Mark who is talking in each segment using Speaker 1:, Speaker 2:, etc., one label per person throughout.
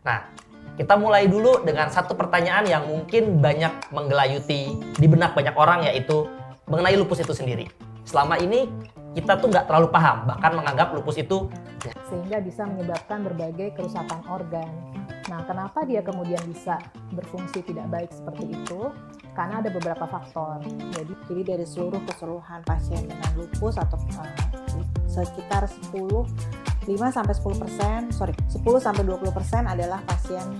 Speaker 1: Nah, kita mulai dulu dengan satu pertanyaan yang mungkin banyak menggelayuti di benak banyak orang, yaitu mengenai lupus itu sendiri. Selama ini kita tuh nggak terlalu paham, bahkan menganggap lupus itu
Speaker 2: sehingga bisa menyebabkan berbagai kerusakan organ. Nah, kenapa dia kemudian bisa berfungsi tidak baik seperti itu? Karena ada beberapa faktor.
Speaker 3: Jadi dari seluruh keseluruhan pasien dengan lupus atau sekitar 10 sampai 20% adalah pasien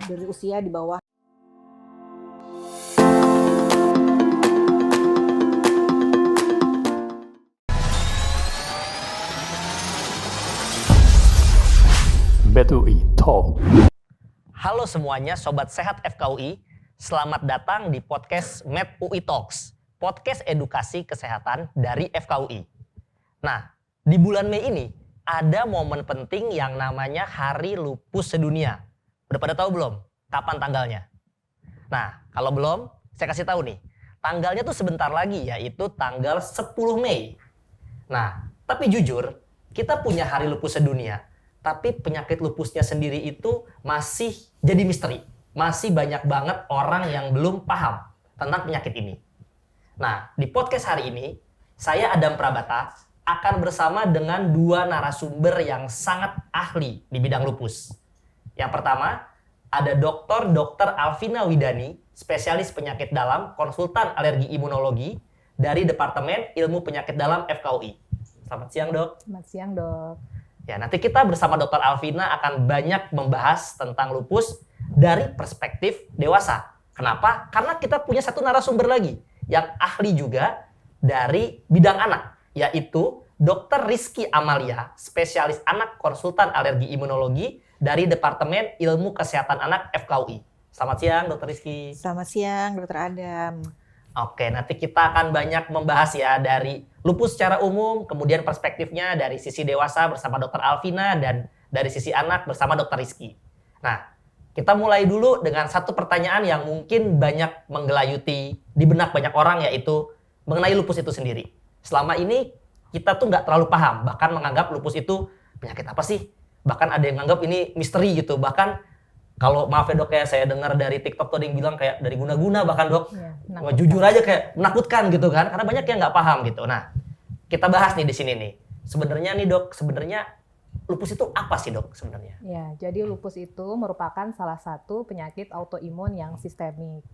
Speaker 3: dari usia di bawah.
Speaker 4: MedUI Talk.
Speaker 1: Halo semuanya, Sobat Sehat FKUI. Selamat datang di podcast MedUI Talks, podcast edukasi kesehatan dari FKUI. Nah, di bulan Mei ini ada momen penting yang namanya Hari Lupus Sedunia. Udah pada tahu belum? Kapan tanggalnya? Nah, kalau belum, saya kasih tahu nih. Tanggalnya tuh sebentar lagi, yaitu tanggal 10 Mei. Nah, tapi jujur, kita punya Hari Lupus Sedunia. Tapi penyakit lupusnya sendiri itu masih jadi misteri. Masih banyak banget orang yang belum paham tentang penyakit ini. Nah, di podcast hari ini, saya Adam Prabata akan bersama dengan dua narasumber yang sangat ahli di bidang lupus. Yang pertama, ada Dr. Alvina Widani, spesialis penyakit dalam, konsultan alergi imunologi dari Departemen Ilmu Penyakit Dalam FKUI. Selamat siang, Dok.
Speaker 2: Selamat siang, Dok.
Speaker 1: Ya, nanti kita bersama Dr. Alvina akan banyak membahas tentang lupus dari perspektif dewasa. Kenapa? Karena kita punya satu narasumber lagi yang ahli juga dari bidang anak, yaitu Dr. Rizky Amalia, spesialis anak konsultan alergi imunologi dari Departemen Ilmu Kesehatan Anak FKUI. Selamat siang, Dr. Rizky.
Speaker 3: Selamat siang, Dr. Adam.
Speaker 1: Oke, nanti kita akan banyak membahas ya dari lupus secara umum, kemudian perspektifnya dari sisi dewasa bersama Dr. Alvina dan dari sisi anak bersama Dr. Rizky. Nah, kita mulai dulu dengan satu pertanyaan yang mungkin banyak menggelayuti di benak banyak orang, yaitu mengenai lupus itu sendiri. Selama ini kita tuh nggak terlalu paham, bahkan menganggap lupus itu penyakit apa sih? Bahkan ada yang menganggap ini misteri gitu. Bahkan kalau maaf ya, Dok, ya, saya dengar dari TikTok tuh ada yang bilang kayak dari guna-guna bahkan, Dok.
Speaker 2: Ya,
Speaker 1: Jujur aja kayak menakutkan gitu kan, karena banyak yang nggak paham gitu. Nah, kita bahas nih di sini nih. Sebenarnya nih, Dok, lupus itu apa sih, Dok, sebenarnya?
Speaker 2: Ya, jadi lupus itu merupakan salah satu penyakit autoimun yang sistemik.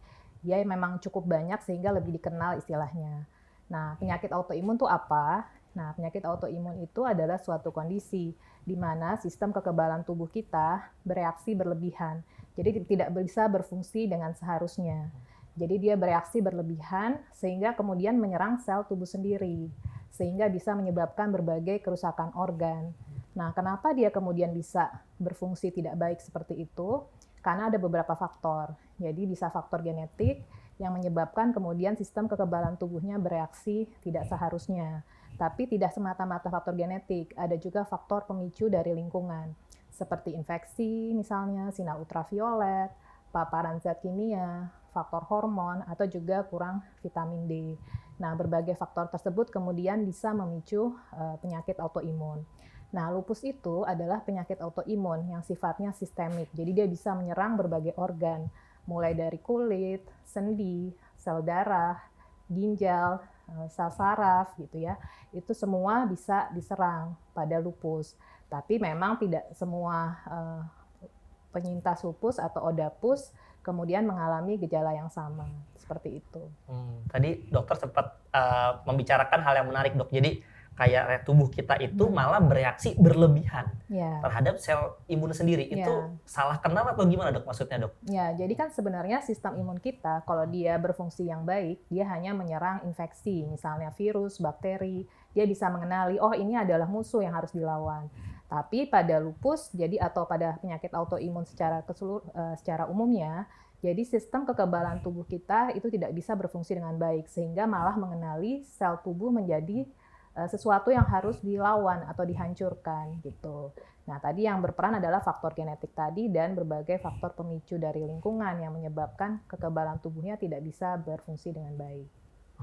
Speaker 2: Dia memang cukup banyak sehingga lebih dikenal istilahnya. Nah, penyakit autoimun itu apa? Nah, penyakit autoimun itu adalah suatu kondisi di mana sistem kekebalan tubuh kita bereaksi berlebihan. Jadi tidak bisa berfungsi dengan seharusnya. Jadi dia bereaksi berlebihan sehingga kemudian menyerang sel tubuh sendiri. Sehingga bisa menyebabkan berbagai kerusakan organ. Nah, kenapa dia kemudian bisa berfungsi tidak baik seperti itu? Karena ada beberapa faktor. Jadi bisa faktor genetik yang menyebabkan kemudian sistem kekebalan tubuhnya bereaksi tidak seharusnya. Tapi tidak semata-mata faktor genetik, ada juga faktor pemicu dari lingkungan, seperti infeksi misalnya, sinar ultraviolet, paparan zat kimia, faktor hormon, atau juga kurang vitamin D. Nah, berbagai faktor tersebut kemudian bisa memicu penyakit autoimun. Nah, lupus itu adalah penyakit autoimun yang sifatnya sistemik, jadi dia bisa menyerang berbagai organ, mulai dari kulit, sendi, sel darah, ginjal, sel saraf gitu ya, itu semua bisa diserang pada lupus. Tapi memang tidak semua penyintas lupus atau ODAPUS kemudian mengalami gejala yang sama seperti itu.
Speaker 1: Tadi dokter sempat membicarakan hal yang menarik, Dok. Jadi kayak tubuh kita itu malah bereaksi berlebihan terhadap sel imun sendiri. Itu salah kenal atau gimana, Dok, maksudnya, Dok?
Speaker 2: Ya, jadi kan sebenarnya sistem imun kita kalau dia berfungsi yang baik, dia hanya menyerang infeksi, misalnya virus, bakteri. Dia bisa mengenali, oh ini adalah musuh yang harus dilawan. Tapi pada lupus, jadi atau pada penyakit autoimun secara umumnya, jadi sistem kekebalan tubuh kita itu tidak bisa berfungsi dengan baik, sehingga malah mengenali sel tubuh menjadi sesuatu yang harus dilawan atau dihancurkan gitu. Nah, tadi yang berperan adalah faktor genetik tadi dan berbagai faktor pemicu dari lingkungan yang menyebabkan kekebalan tubuhnya tidak bisa berfungsi dengan baik.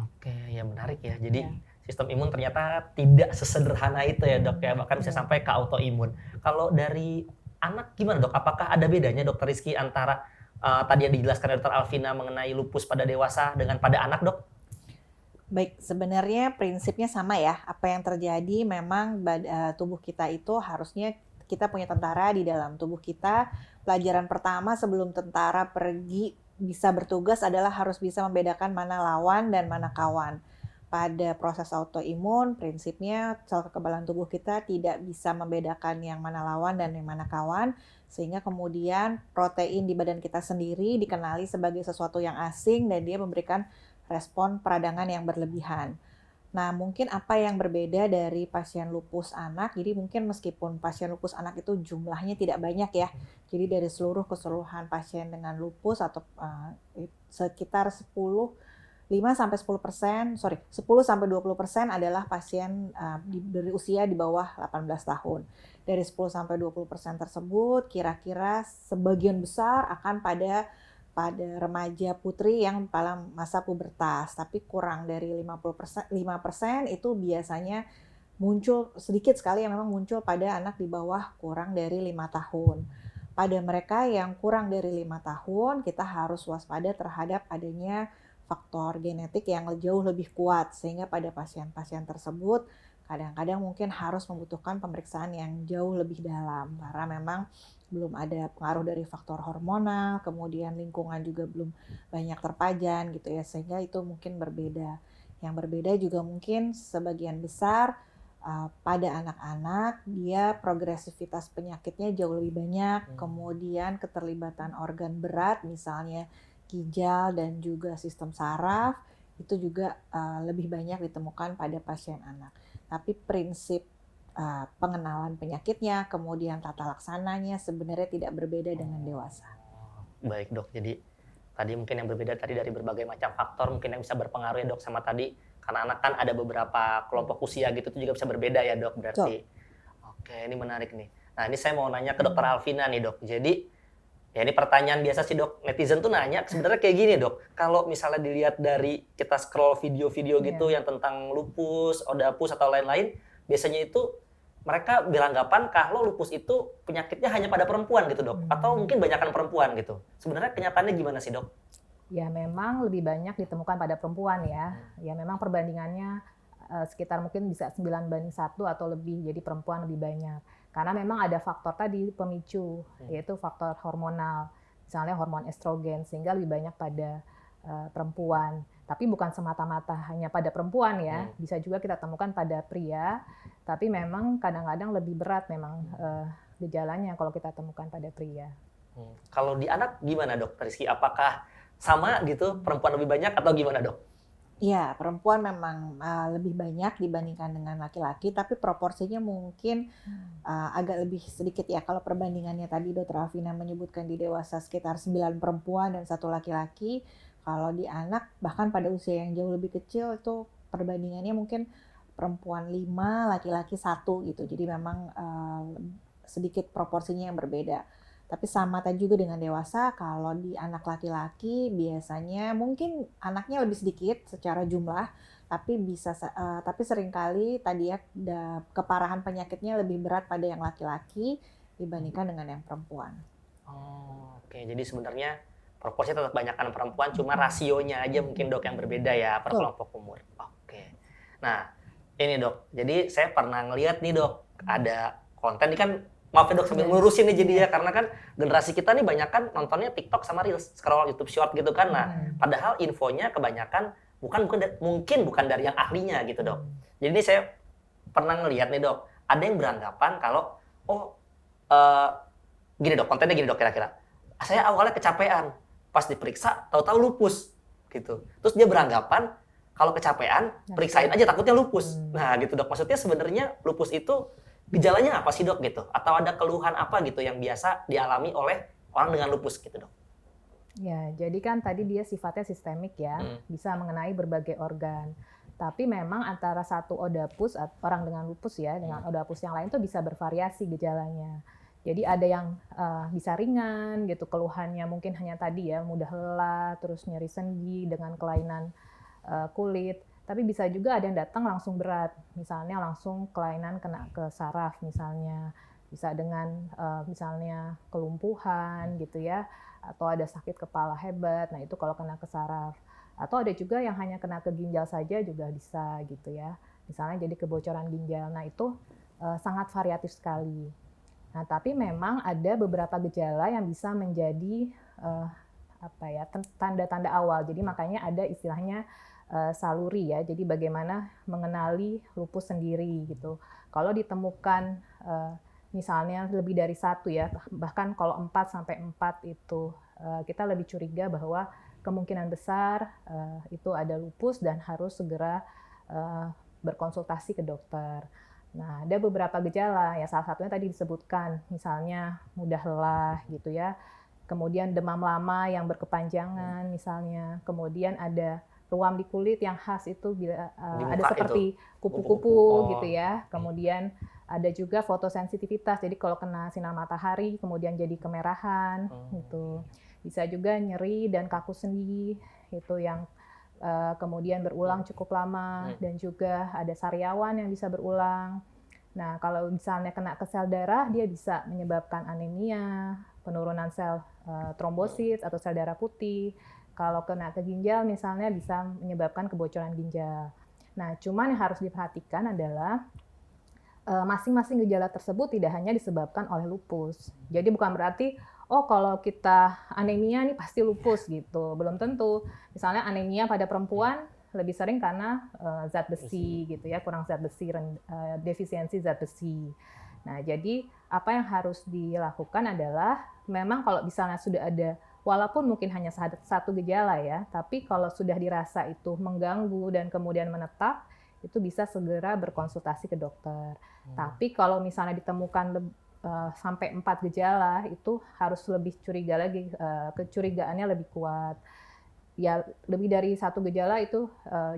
Speaker 1: Oke, ya menarik ya. Jadi sistem imun ternyata tidak sesederhana itu ya, Dok, ya. Bahkan bisa sampai ke autoimun. Kalau dari anak gimana dok? Apakah ada bedanya dokter Rizky antara tadi yang dijelaskan dokter Alvina mengenai lupus pada dewasa dengan pada anak dok?
Speaker 3: Baik, sebenarnya prinsipnya sama ya. Apa yang terjadi memang tubuh kita itu harusnya kita punya tentara di dalam tubuh kita. Pelajaran pertama sebelum tentara pergi bisa bertugas adalah harus bisa membedakan mana lawan dan mana kawan. Pada proses autoimun, prinsipnya sel kekebalan tubuh kita tidak bisa membedakan yang mana lawan dan yang mana kawan, sehingga kemudian protein di badan kita sendiri dikenali sebagai sesuatu yang asing dan dia memberikan respon peradangan yang berlebihan. Nah, mungkin apa yang berbeda dari pasien lupus anak, jadi mungkin meskipun pasien lupus anak itu jumlahnya tidak banyak ya, jadi dari keseluruhan pasien dengan lupus atau sekitar 10-20% adalah pasien dari usia di bawah 18 tahun. Dari 10-20% tersebut, kira-kira sebagian besar akan pada remaja putri yang pada masa pubertas, tapi kurang dari 5% itu biasanya muncul sedikit sekali yang memang muncul pada anak di bawah kurang dari 5 tahun. Pada mereka yang kurang dari 5 tahun, kita harus waspada terhadap adanya faktor genetik yang jauh lebih kuat, sehingga pada pasien-pasien tersebut kadang-kadang mungkin harus membutuhkan pemeriksaan yang jauh lebih dalam karena memang belum ada pengaruh dari faktor hormonal, kemudian lingkungan juga belum banyak terpajan gitu ya, sehingga itu mungkin berbeda. Yang berbeda juga mungkin sebagian besar pada anak-anak dia progresivitas penyakitnya jauh lebih banyak, kemudian keterlibatan organ berat misalnya ginjal dan juga sistem saraf itu juga lebih banyak ditemukan pada pasien anak. Tapi prinsip pengenalan penyakitnya, kemudian tata laksananya sebenarnya tidak berbeda dengan dewasa.
Speaker 1: Baik dok, jadi tadi mungkin yang berbeda tadi dari berbagai macam faktor mungkin yang bisa berpengaruh ya dok sama tadi karena anak kan ada beberapa kelompok usia gitu itu juga bisa berbeda ya dok berarti. Oke, ini menarik nih. Nah ini saya mau nanya ke dokter Alvina nih dok. Jadi ya ini pertanyaan biasa sih dok, netizen tuh nanya sebenarnya kayak gini dok, kalau misalnya dilihat dari kita scroll video-video gitu yang tentang lupus, odapus atau lain-lain, biasanya itu mereka beranggapan kalau lupus itu penyakitnya hanya pada perempuan gitu dok, atau mungkin banyakan perempuan gitu. Sebenarnya kenyataannya gimana sih dok?
Speaker 2: Ya memang lebih banyak ditemukan pada perempuan ya. Ya memang perbandingannya sekitar mungkin bisa 9:1 atau lebih, jadi perempuan lebih banyak. Karena memang ada faktor tadi pemicu, yaitu faktor hormonal, misalnya hormon estrogen, sehingga lebih banyak pada perempuan. Tapi bukan semata-mata hanya pada perempuan ya, bisa juga kita temukan pada pria, tapi memang kadang-kadang lebih berat memang gejalanya kalau kita temukan pada pria.
Speaker 1: Kalau di anak gimana dok, Rizky? Apakah sama gitu, perempuan lebih banyak atau gimana dok?
Speaker 3: Ya, perempuan memang lebih banyak dibandingkan dengan laki-laki, tapi proporsinya mungkin agak lebih sedikit ya. Kalau perbandingannya tadi Dr. Alvina menyebutkan di dewasa sekitar 9 perempuan dan 1 laki-laki, kalau di anak bahkan pada usia yang jauh lebih kecil itu perbandingannya mungkin perempuan 5, laki-laki 1 gitu. Jadi memang sedikit proporsinya yang berbeda. Tapi sama tadi juga dengan dewasa, kalau di anak laki-laki biasanya mungkin anaknya lebih sedikit secara jumlah, tapi seringkali tadi ya keparahan penyakitnya lebih berat pada yang laki-laki dibandingkan dengan yang perempuan.
Speaker 1: Oke, jadi sebenarnya proporsi tetap banyakkan perempuan, cuma rasionya aja mungkin dok yang berbeda ya per kelompok umur. Oke. Nah, ini dok, jadi saya pernah ngeliat nih dok, ada konten ini kan maaf ya dok sambil ngurusin nih jadi ya karena kan generasi kita nih banyak kan nontonnya TikTok sama Reels, scroll YouTube Short gitu kan. Nah, padahal infonya kebanyakan mungkin bukan dari yang ahlinya gitu dok. Jadi ini saya pernah ngeliat nih dok, ada yang beranggapan kalau gini dok, kontennya gini dok kira-kira. Saya awalnya kecapean, pas diperiksa tahu-tahu lupus gitu. Terus dia beranggapan kalau kecapean periksain aja takutnya lupus. Nah gitu dok, maksudnya sebenarnya lupus itu gejalanya apa sih dok gitu? Atau ada keluhan apa gitu yang biasa dialami oleh orang dengan lupus gitu dok?
Speaker 2: Ya, jadi kan tadi dia sifatnya sistemik ya, bisa mengenai berbagai organ. Tapi memang antara satu odapus, orang dengan lupus ya, dengan odapus yang lain tuh bisa bervariasi gejalanya. Jadi ada yang bisa ringan gitu, keluhannya mungkin hanya tadi ya, mudah lelah, terus nyeri sendi dengan kelainan kulit. Tapi bisa juga ada yang datang langsung berat, misalnya langsung kelainan kena ke saraf misalnya. Bisa dengan misalnya kelumpuhan gitu ya, atau ada sakit kepala hebat. Nah itu kalau kena ke saraf. Atau ada juga yang hanya kena ke ginjal saja juga bisa gitu ya. Misalnya jadi kebocoran ginjal. Nah itu sangat variatif sekali. Nah tapi memang ada beberapa gejala yang bisa menjadi tanda-tanda awal. Jadi makanya ada istilahnya saluri ya. Jadi bagaimana mengenali lupus sendiri gitu. Kalau ditemukan misalnya lebih dari 1 ya, bahkan kalau 4 itu kita lebih curiga bahwa kemungkinan besar itu ada lupus dan harus segera berkonsultasi ke dokter. Nah, ada beberapa gejala ya, salah satunya tadi disebutkan, misalnya mudah lelah gitu ya, kemudian demam lama yang berkepanjangan misalnya, kemudian ada ruam di kulit yang khas itu bila ada seperti kupu-kupu gitu ya, kemudian ada juga fotosensitivitas, jadi kalau kena sinar matahari kemudian jadi kemerahan gitu. Bisa juga nyeri dan kaku sendi itu yang kemudian berulang cukup lama, dan juga ada sariawan yang bisa berulang. Nah, kalau misalnya kena ke sel darah, dia bisa menyebabkan anemia, penurunan sel trombosit atau sel darah putih. Kalau kena ke ginjal misalnya bisa menyebabkan kebocoran ginjal. Nah, cuman yang harus diperhatikan adalah masing-masing gejala tersebut tidak hanya disebabkan oleh lupus. Jadi bukan berarti kalau kita anemia nih pasti lupus gitu. Belum tentu. Misalnya anemia pada perempuan lebih sering karena zat besi gitu ya, kurang zat besi, defisiensi zat besi. Nah, jadi apa yang harus dilakukan adalah memang kalau misalnya sudah ada, walaupun mungkin hanya satu gejala ya, tapi kalau sudah dirasa itu mengganggu dan kemudian menetap, itu bisa segera berkonsultasi ke dokter. Tapi kalau misalnya ditemukan sampai 4 gejala, itu harus lebih curiga lagi, kecurigaannya lebih kuat. Ya, lebih dari 1 gejala itu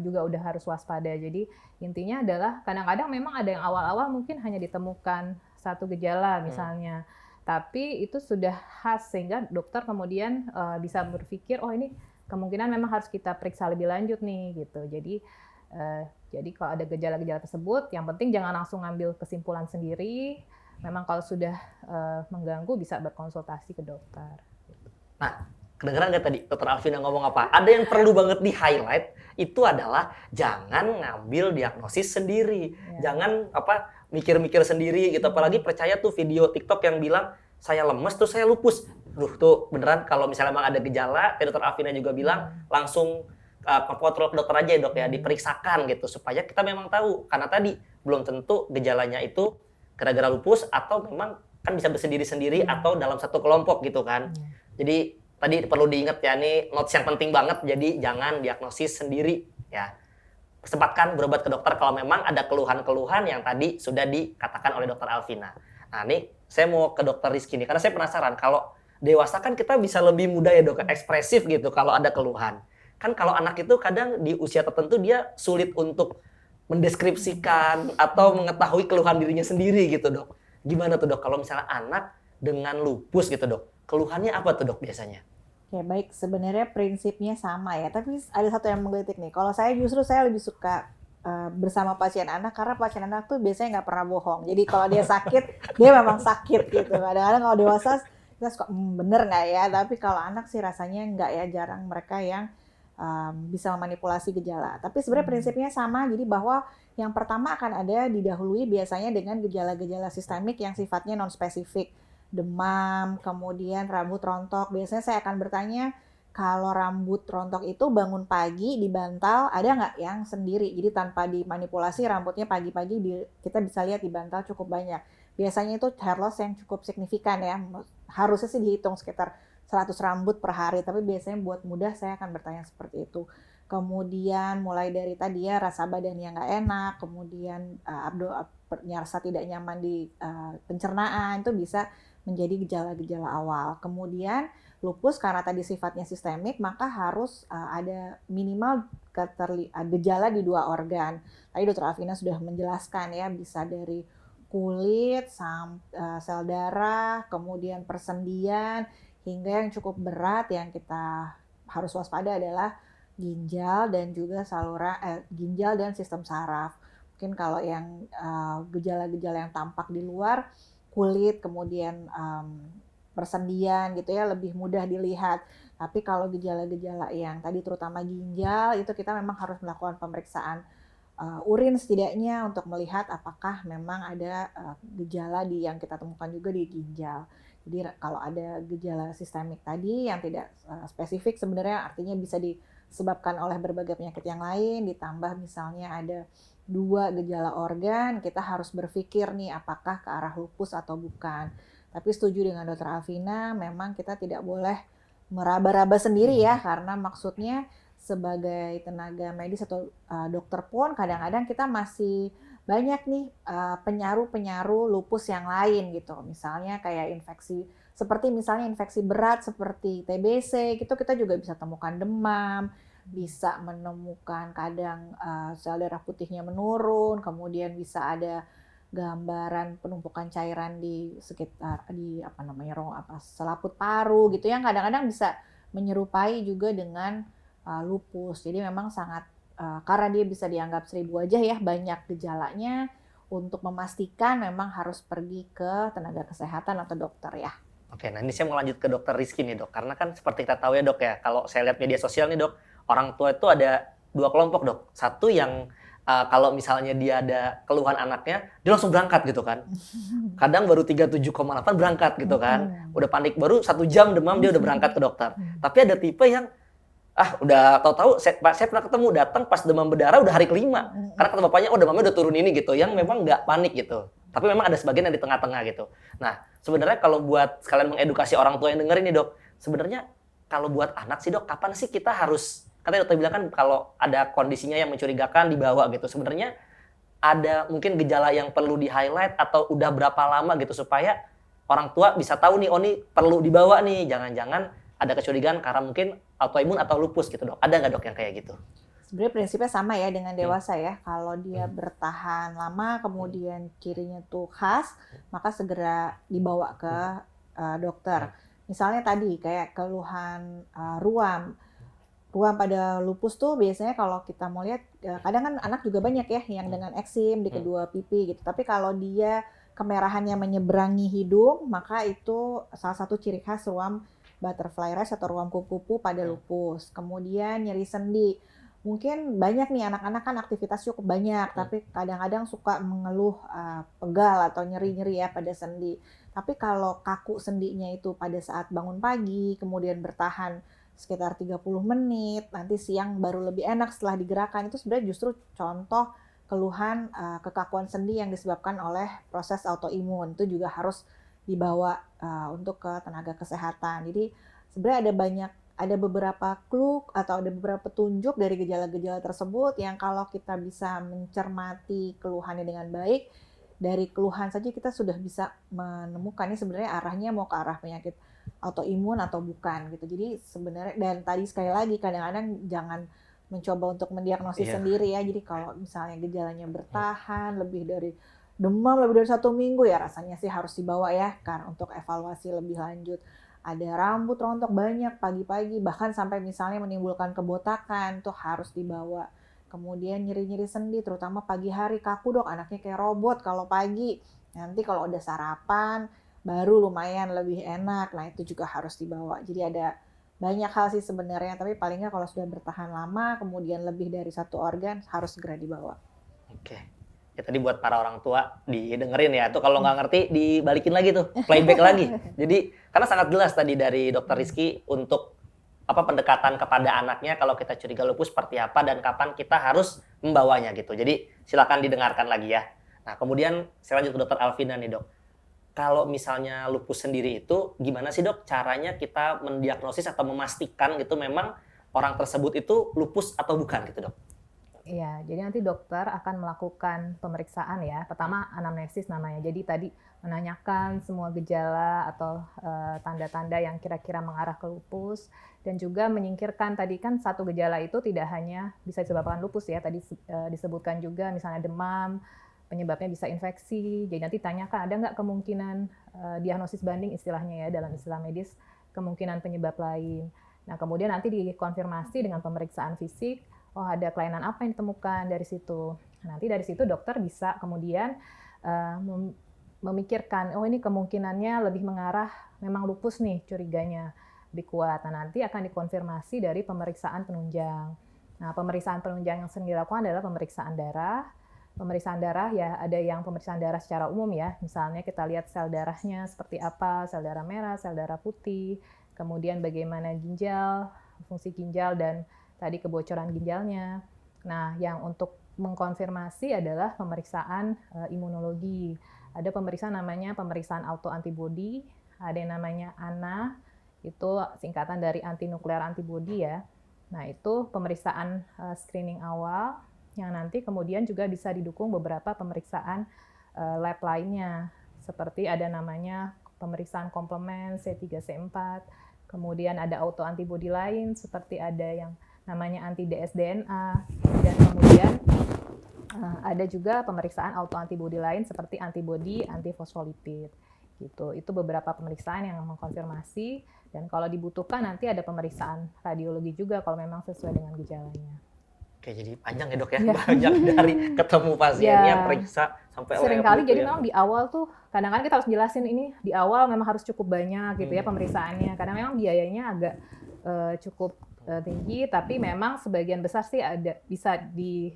Speaker 2: juga udah harus waspada. Jadi intinya adalah kadang-kadang memang ada yang awal-awal mungkin hanya ditemukan 1 gejala misalnya, tapi itu sudah khas sehingga dokter kemudian bisa berpikir, oh ini kemungkinan memang harus kita periksa lebih lanjut nih gitu. Jadi kalau ada gejala-gejala tersebut, yang penting jangan langsung ngambil kesimpulan sendiri. Memang kalau sudah mengganggu bisa berkonsultasi ke dokter.
Speaker 1: Nah, kedengeran nggak tadi Dr. Alvina ngomong apa? Ada yang perlu banget di-highlight, itu adalah jangan ngambil diagnosis sendiri. Jangan mikir-mikir sendiri gitu. Apalagi percaya tuh video TikTok yang bilang, saya lemes terus saya lupus. Tuh beneran kalau misalnya memang ada gejala, kayak Dr. Alvina juga bilang, langsung kontrol ke dokter aja ya dok ya, diperiksakan gitu. Supaya kita memang tahu. Karena tadi belum tentu gejalanya itu gara-gara lupus atau memang kan bisa bersendiri-sendiri atau dalam satu kelompok gitu kan. Jadi tadi perlu diingat ya, ini notes yang penting banget. Jadi jangan diagnosis sendiri ya. Sempatkan berobat ke dokter kalau memang ada keluhan-keluhan yang tadi sudah dikatakan oleh Dr. Alvina. Nah ini saya mau ke Dr. Rizky nih, karena saya penasaran kalau dewasa kan kita bisa lebih mudah ya dok, ekspresif gitu kalau ada keluhan. Kan kalau anak itu kadang di usia tertentu dia sulit untuk mendeskripsikan atau mengetahui keluhan dirinya sendiri gitu dok. Gimana tuh dok kalau misalnya anak dengan lupus gitu dok, keluhannya apa tuh dok biasanya?
Speaker 3: Oke, baik, sebenarnya prinsipnya sama ya, tapi ada satu yang menggelitik nih. Kalau saya justru saya lebih suka bersama pasien anak, karena pasien anak tuh biasanya nggak pernah bohong. Jadi kalau dia sakit, dia memang sakit gitu. Kadang-kadang kalau dewasa kita suka bener nggak ya, tapi kalau anak sih rasanya nggak ya, jarang mereka yang bisa memanipulasi gejala. Tapi sebenarnya prinsipnya sama, jadi bahwa yang pertama akan ada didahului biasanya dengan gejala-gejala sistemik yang sifatnya non-spesifik. Demam, kemudian rambut rontok. Biasanya saya akan bertanya, kalau rambut rontok itu bangun pagi di bantal, ada nggak yang sendiri? Jadi tanpa dimanipulasi rambutnya pagi-pagi kita bisa lihat di bantal cukup banyak. Biasanya itu hair loss yang cukup signifikan ya. Harusnya sih dihitung sekitar 100 rambut per hari, tapi biasanya buat mudah saya akan bertanya seperti itu. Kemudian mulai dari tadi ya rasa badan yang nggak enak, kemudian rasa tidak nyaman di pencernaan, itu bisa menjadi gejala-gejala awal. Kemudian lupus karena tadi sifatnya sistemik, maka harus ada minimal gejala di 2 organ. Tadi Dr. Alvina sudah menjelaskan ya, bisa dari kulit, sel darah, kemudian persendian, hingga yang cukup berat yang kita harus waspada adalah ginjal dan juga ginjal dan sistem saraf. Mungkin kalau yang gejala-gejala yang tampak di luar kulit, kemudian persendian gitu ya, lebih mudah dilihat. Tapi kalau gejala-gejala yang tadi terutama ginjal itu kita memang harus melakukan pemeriksaan urin setidaknya untuk melihat apakah memang ada gejala yang kita temukan juga di ginjal. Jadi kalau ada gejala sistemik tadi yang tidak spesifik sebenarnya artinya bisa disebabkan oleh berbagai penyakit yang lain, ditambah misalnya ada 2 gejala organ, kita harus berpikir nih apakah ke arah lupus atau bukan. Tapi setuju dengan Dr. Alvina, memang kita tidak boleh meraba-raba sendiri ya, karena maksudnya sebagai tenaga medis atau dokter pun kadang-kadang kita masih banyak nih penyaru-penyaru lupus yang lain gitu. Misalnya kayak infeksi, seperti misalnya infeksi berat seperti TBC, gitu kita juga bisa temukan demam, bisa menemukan kadang sel darah putihnya menurun, kemudian bisa ada gambaran penumpukan cairan di sekitar selaput paru gitu yang kadang-kadang bisa menyerupai juga dengan lupus. Jadi memang sangat karena dia bisa dianggap 1000 aja ya banyak gejalanya, untuk memastikan memang harus pergi ke tenaga kesehatan atau dokter ya.
Speaker 1: Oke, nah ini saya mau lanjut ke Dokter Rizky nih dok, karena kan seperti kita tahu ya dok ya, kalau saya lihat media sosial nih dok, orang tua itu ada 2 kelompok dok. Satu yang kalau misalnya dia ada keluhan anaknya, dia langsung berangkat gitu kan. Kadang baru 37,8 berangkat gitu kan. Udah panik, baru 1 jam demam dia udah berangkat ke dokter. Tapi ada tipe yang udah tahu-tahu saya pernah ketemu, datang pas demam berdarah udah hari kelima. Karena kata bapaknya, demamnya udah turun ini gitu, yang memang nggak panik gitu. Tapi memang ada sebagian yang di tengah-tengah gitu. Nah, sebenarnya kalau buat sekalian mengedukasi orang tua yang dengerin nih dok, sebenarnya kalau buat anak sih dok, kapan sih kita harus, katanya dokter bilang kan kalau ada kondisinya yang mencurigakan dibawa gitu. Sebenarnya ada mungkin gejala yang perlu di-highlight atau udah berapa lama gitu supaya orang tua bisa tahu nih, ini perlu dibawa nih, jangan-jangan ada kecurigaan karena mungkin autoimun atau lupus gitu dok. Ada nggak dok yang kayak gitu?
Speaker 3: Sebenarnya prinsipnya sama ya dengan dewasa ya. Kalau dia bertahan lama, kemudian cirinya tuh khas, maka segera dibawa ke dokter. Misalnya tadi kayak keluhan ruam pada lupus tuh biasanya kalau kita mau lihat, kadang kan anak juga banyak ya yang dengan eksim di kedua pipi gitu. Tapi kalau dia kemerahannya menyeberangi hidung, maka itu salah satu ciri khas ruam butterfly rash atau ruam kupu-kupu pada lupus. Kemudian nyeri sendi. Mungkin banyak nih anak-anak kan aktivitas cukup banyak, tapi kadang-kadang suka mengeluh pegal atau nyeri-nyeri ya pada sendi. Tapi kalau kaku sendinya itu pada saat bangun pagi, kemudian bertahan sekitar 30 menit, nanti siang baru lebih enak setelah digerakkan, itu sebenarnya justru contoh keluhan kekakuan sendi yang disebabkan oleh proses autoimun. Itu juga harus dibawa untuk ke tenaga kesehatan. Jadi sebenarnya ada beberapa clue atau ada beberapa petunjuk dari gejala-gejala tersebut yang kalau kita bisa mencermati keluhannya dengan baik, dari keluhan saja kita sudah bisa menemukan ini sebenarnya arahnya mau ke arah penyakit autoimun atau bukan gitu. Jadi sebenarnya, dan tadi sekali lagi kadang-kadang jangan mencoba untuk mendiagnosis sendiri ya. Jadi kalau misalnya gejalanya bertahan lebih dari 1 minggu ya rasanya sih harus dibawa ya karena untuk evaluasi lebih lanjut. Ada rambut rontok banyak pagi-pagi, bahkan sampai misalnya menimbulkan kebotakan, tuh harus dibawa. Kemudian nyeri-nyeri sendi, terutama pagi hari, kaku dok, anaknya kayak robot kalau pagi. Nanti kalau udah sarapan, baru lumayan lebih enak, nah itu juga harus dibawa. Jadi ada banyak hal sih sebenarnya, tapi paling nggak kalau sudah bertahan lama, kemudian lebih dari 1 organ, harus segera dibawa.
Speaker 1: Oke. Ya tadi buat para orang tua didengerin ya, tuh kalau nggak ngerti dibalikin lagi tuh, playback lagi. Jadi karena sangat jelas tadi dari Dokter Rizky untuk pendekatan kepada anaknya kalau kita curiga lupus seperti apa dan kapan kita harus membawanya gitu. Jadi silakan didengarkan lagi ya. Nah kemudian saya lanjut ke Dokter Alvina nih dok. Kalau misalnya lupus sendiri itu gimana sih dok caranya kita mendiagnosis atau memastikan gitu memang orang tersebut itu lupus atau bukan gitu dok?
Speaker 2: Iya, jadi nanti dokter akan melakukan pemeriksaan ya. Pertama anamnesis namanya. Jadi tadi menanyakan semua gejala atau tanda-tanda yang kira-kira mengarah ke lupus dan juga menyingkirkan tadi kan satu gejala itu tidak hanya bisa disebabkan lupus ya. Tadi disebutkan juga misalnya demam, penyebabnya bisa infeksi. Jadi nanti tanyakan ada nggak kemungkinan diagnosis banding istilahnya ya dalam istilah medis, kemungkinan penyebab lain. Nah, kemudian nanti dikonfirmasi dengan pemeriksaan fisik. Oh, ada kelainan apa yang ditemukan dari situ. Nanti dari situ dokter bisa kemudian memikirkan, oh ini kemungkinannya lebih mengarah memang lupus nih curiganya lebih kuat. Nah nanti akan dikonfirmasi dari pemeriksaan penunjang. Nah pemeriksaan penunjang yang sering dilakukan adalah pemeriksaan darah. Pemeriksaan darah ya ada yang pemeriksaan darah secara umum ya, misalnya kita lihat sel darahnya seperti apa, sel darah merah, sel darah putih, kemudian bagaimana ginjal, fungsi ginjal dan tadi kebocoran ginjalnya. Nah yang untuk mengkonfirmasi adalah pemeriksaan imunologi. Ada pemeriksaan namanya pemeriksaan autoantibody, ada yang namanya ANA, itu singkatan dari antinuklear antibody ya. Nah itu pemeriksaan screening awal, yang nanti kemudian juga bisa didukung beberapa pemeriksaan lab lainnya, seperti ada namanya pemeriksaan komplement C3C4, kemudian ada autoantibody lain seperti ada yang namanya anti-dsDNA, dan kemudian ada juga pemeriksaan autoantibody lain seperti antibody antifosfolipid. Gitu. Itu beberapa pemeriksaan yang mengkonfirmasi, dan kalau dibutuhkan nanti ada pemeriksaan radiologi juga kalau memang sesuai dengan gejalanya.
Speaker 1: Oke, jadi panjang ya dok ya,
Speaker 2: Ya.
Speaker 1: banyak dari ketemu pasiennya,
Speaker 2: Ya.
Speaker 1: periksa sampai
Speaker 2: Seringkali
Speaker 1: gitu
Speaker 2: jadi
Speaker 1: ya.
Speaker 2: memang di awal tuh kadang-kadang kita harus jelasin ini di awal memang harus cukup banyak gitu ya pemeriksaannya, karena memang biayanya agak cukup tinggi, tapi memang sebagian besar sih ada bisa di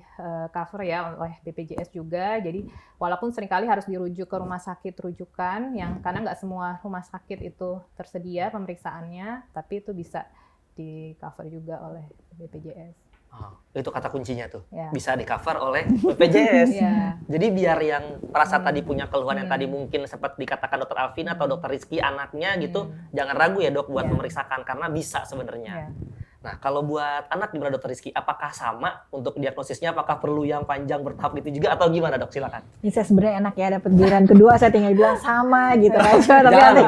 Speaker 2: cover ya oleh BPJS juga. Jadi walaupun seringkali harus dirujuk ke rumah sakit rujukan yang karena nggak semua rumah sakit itu tersedia pemeriksaannya, tapi itu bisa di cover juga oleh BPJS.
Speaker 1: Oh, itu kata kuncinya tuh,
Speaker 2: Ya.
Speaker 1: bisa di cover oleh BPJS.
Speaker 2: Ya.
Speaker 1: Jadi biar yang merasa tadi punya keluhan yang tadi mungkin sempat dikatakan dokter Alvina atau dokter Rizky anaknya gitu, jangan ragu ya dok buat
Speaker 2: Ya.
Speaker 1: memeriksakan karena bisa sebenarnya.
Speaker 2: Ya.
Speaker 1: Nah kalau buat anak gimana dokter Rizky? Apakah sama untuk diagnosisnya? Apakah perlu yang panjang bertahap gitu juga atau gimana dok? Silakan.
Speaker 3: Ini saya sebenarnya enak ya dapat giliran kedua saya tinggal bilang sama gitu aja. Tapi
Speaker 1: Jangan.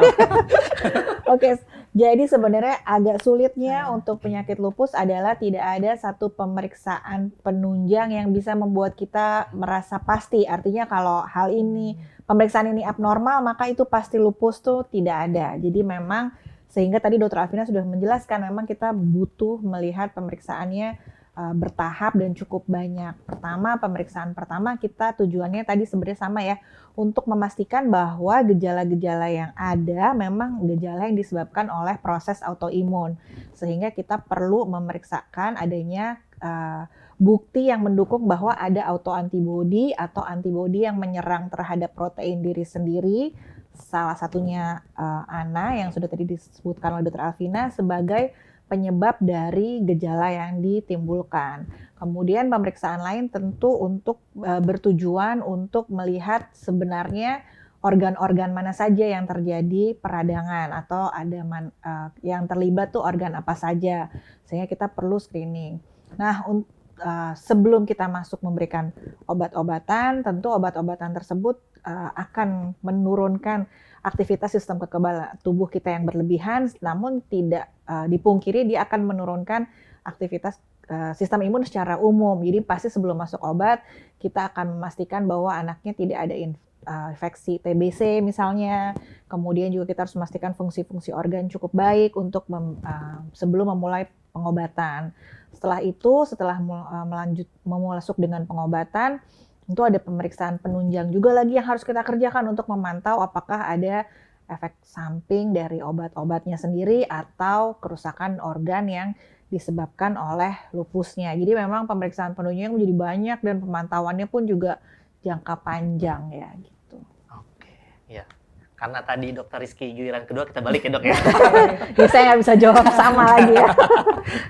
Speaker 3: Oke, jadi sebenarnya agak sulitnya untuk penyakit lupus adalah tidak ada satu pemeriksaan penunjang yang bisa membuat kita merasa pasti. Artinya kalau hal ini, pemeriksaan ini abnormal, maka itu pasti lupus tuh tidak ada. Jadi memang sehingga tadi Dr. Alvina sudah menjelaskan memang kita butuh melihat pemeriksaannya bertahap dan cukup banyak. Pemeriksaan pertama kita tujuannya tadi sebenarnya sama ya, untuk memastikan bahwa gejala-gejala yang ada memang gejala yang disebabkan oleh proses autoimun. Sehingga kita perlu memeriksakan adanya bukti yang mendukung bahwa ada autoantibody atau antibody yang menyerang terhadap protein diri sendiri. Salah satunya ANA yang sudah tadi disebutkan oleh Dr. Alvina sebagai penyebab dari gejala yang ditimbulkan. Kemudian pemeriksaan lain tentu untuk bertujuan untuk melihat sebenarnya organ-organ mana saja yang terjadi peradangan atau ada yang terlibat tuh organ apa saja, sehingga kita perlu screening. Nah, sebelum kita masuk memberikan obat-obatan, tentu obat-obatan tersebut akan menurunkan aktivitas sistem kekebalan tubuh kita yang berlebihan, namun tidak dipungkiri dia akan menurunkan aktivitas sistem imun secara umum. Jadi pasti sebelum masuk obat, kita akan memastikan bahwa anaknya tidak ada infeksi TBC misalnya. Kemudian juga kita harus memastikan fungsi-fungsi organ cukup baik untuk sebelum memulai pengobatan. Setelah itu, setelah masuk dengan pengobatan, tentu ada pemeriksaan penunjang juga lagi yang harus kita kerjakan untuk memantau apakah ada efek samping dari obat-obatnya sendiri atau kerusakan organ yang disebabkan oleh lupusnya. Jadi memang pemeriksaan penunjang menjadi banyak dan pemantauannya pun juga jangka panjang ya gitu.
Speaker 1: Oke, ya. Karena tadi dokter Rizky giliran kedua kita balik ya dok ya.
Speaker 3: Jadi saya nggak bisa jawab sama lagi ya.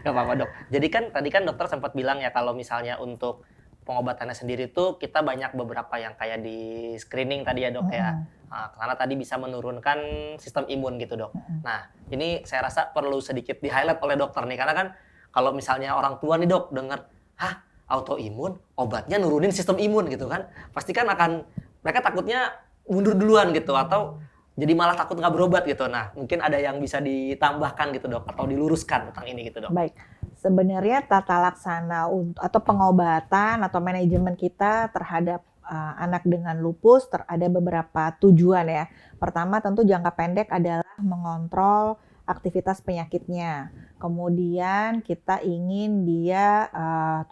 Speaker 1: Gak apa-apa dok. Jadi kan tadi kan dokter sempat bilang ya kalau misalnya untuk pengobatannya sendiri tuh kita banyak beberapa yang kayak di screening tadi ya dok ya. Nah, karena tadi bisa menurunkan sistem imun gitu dok. Nah ini saya rasa perlu sedikit di highlight oleh dokter nih. Karena kan kalau misalnya orang tua nih dok dengar, hah autoimun obatnya nurunin sistem imun gitu kan. Pasti kan akan mereka takutnya mundur duluan gitu atau jadi malah takut nggak berobat gitu. Nah mungkin ada yang bisa ditambahkan gitu dok atau diluruskan tentang ini gitu dok.
Speaker 3: Baik. Sebenarnya tata laksana atau pengobatan atau manajemen kita terhadap anak dengan lupus ada beberapa tujuan ya. Pertama tentu jangka pendek adalah mengontrol aktivitas penyakitnya. Kemudian kita ingin dia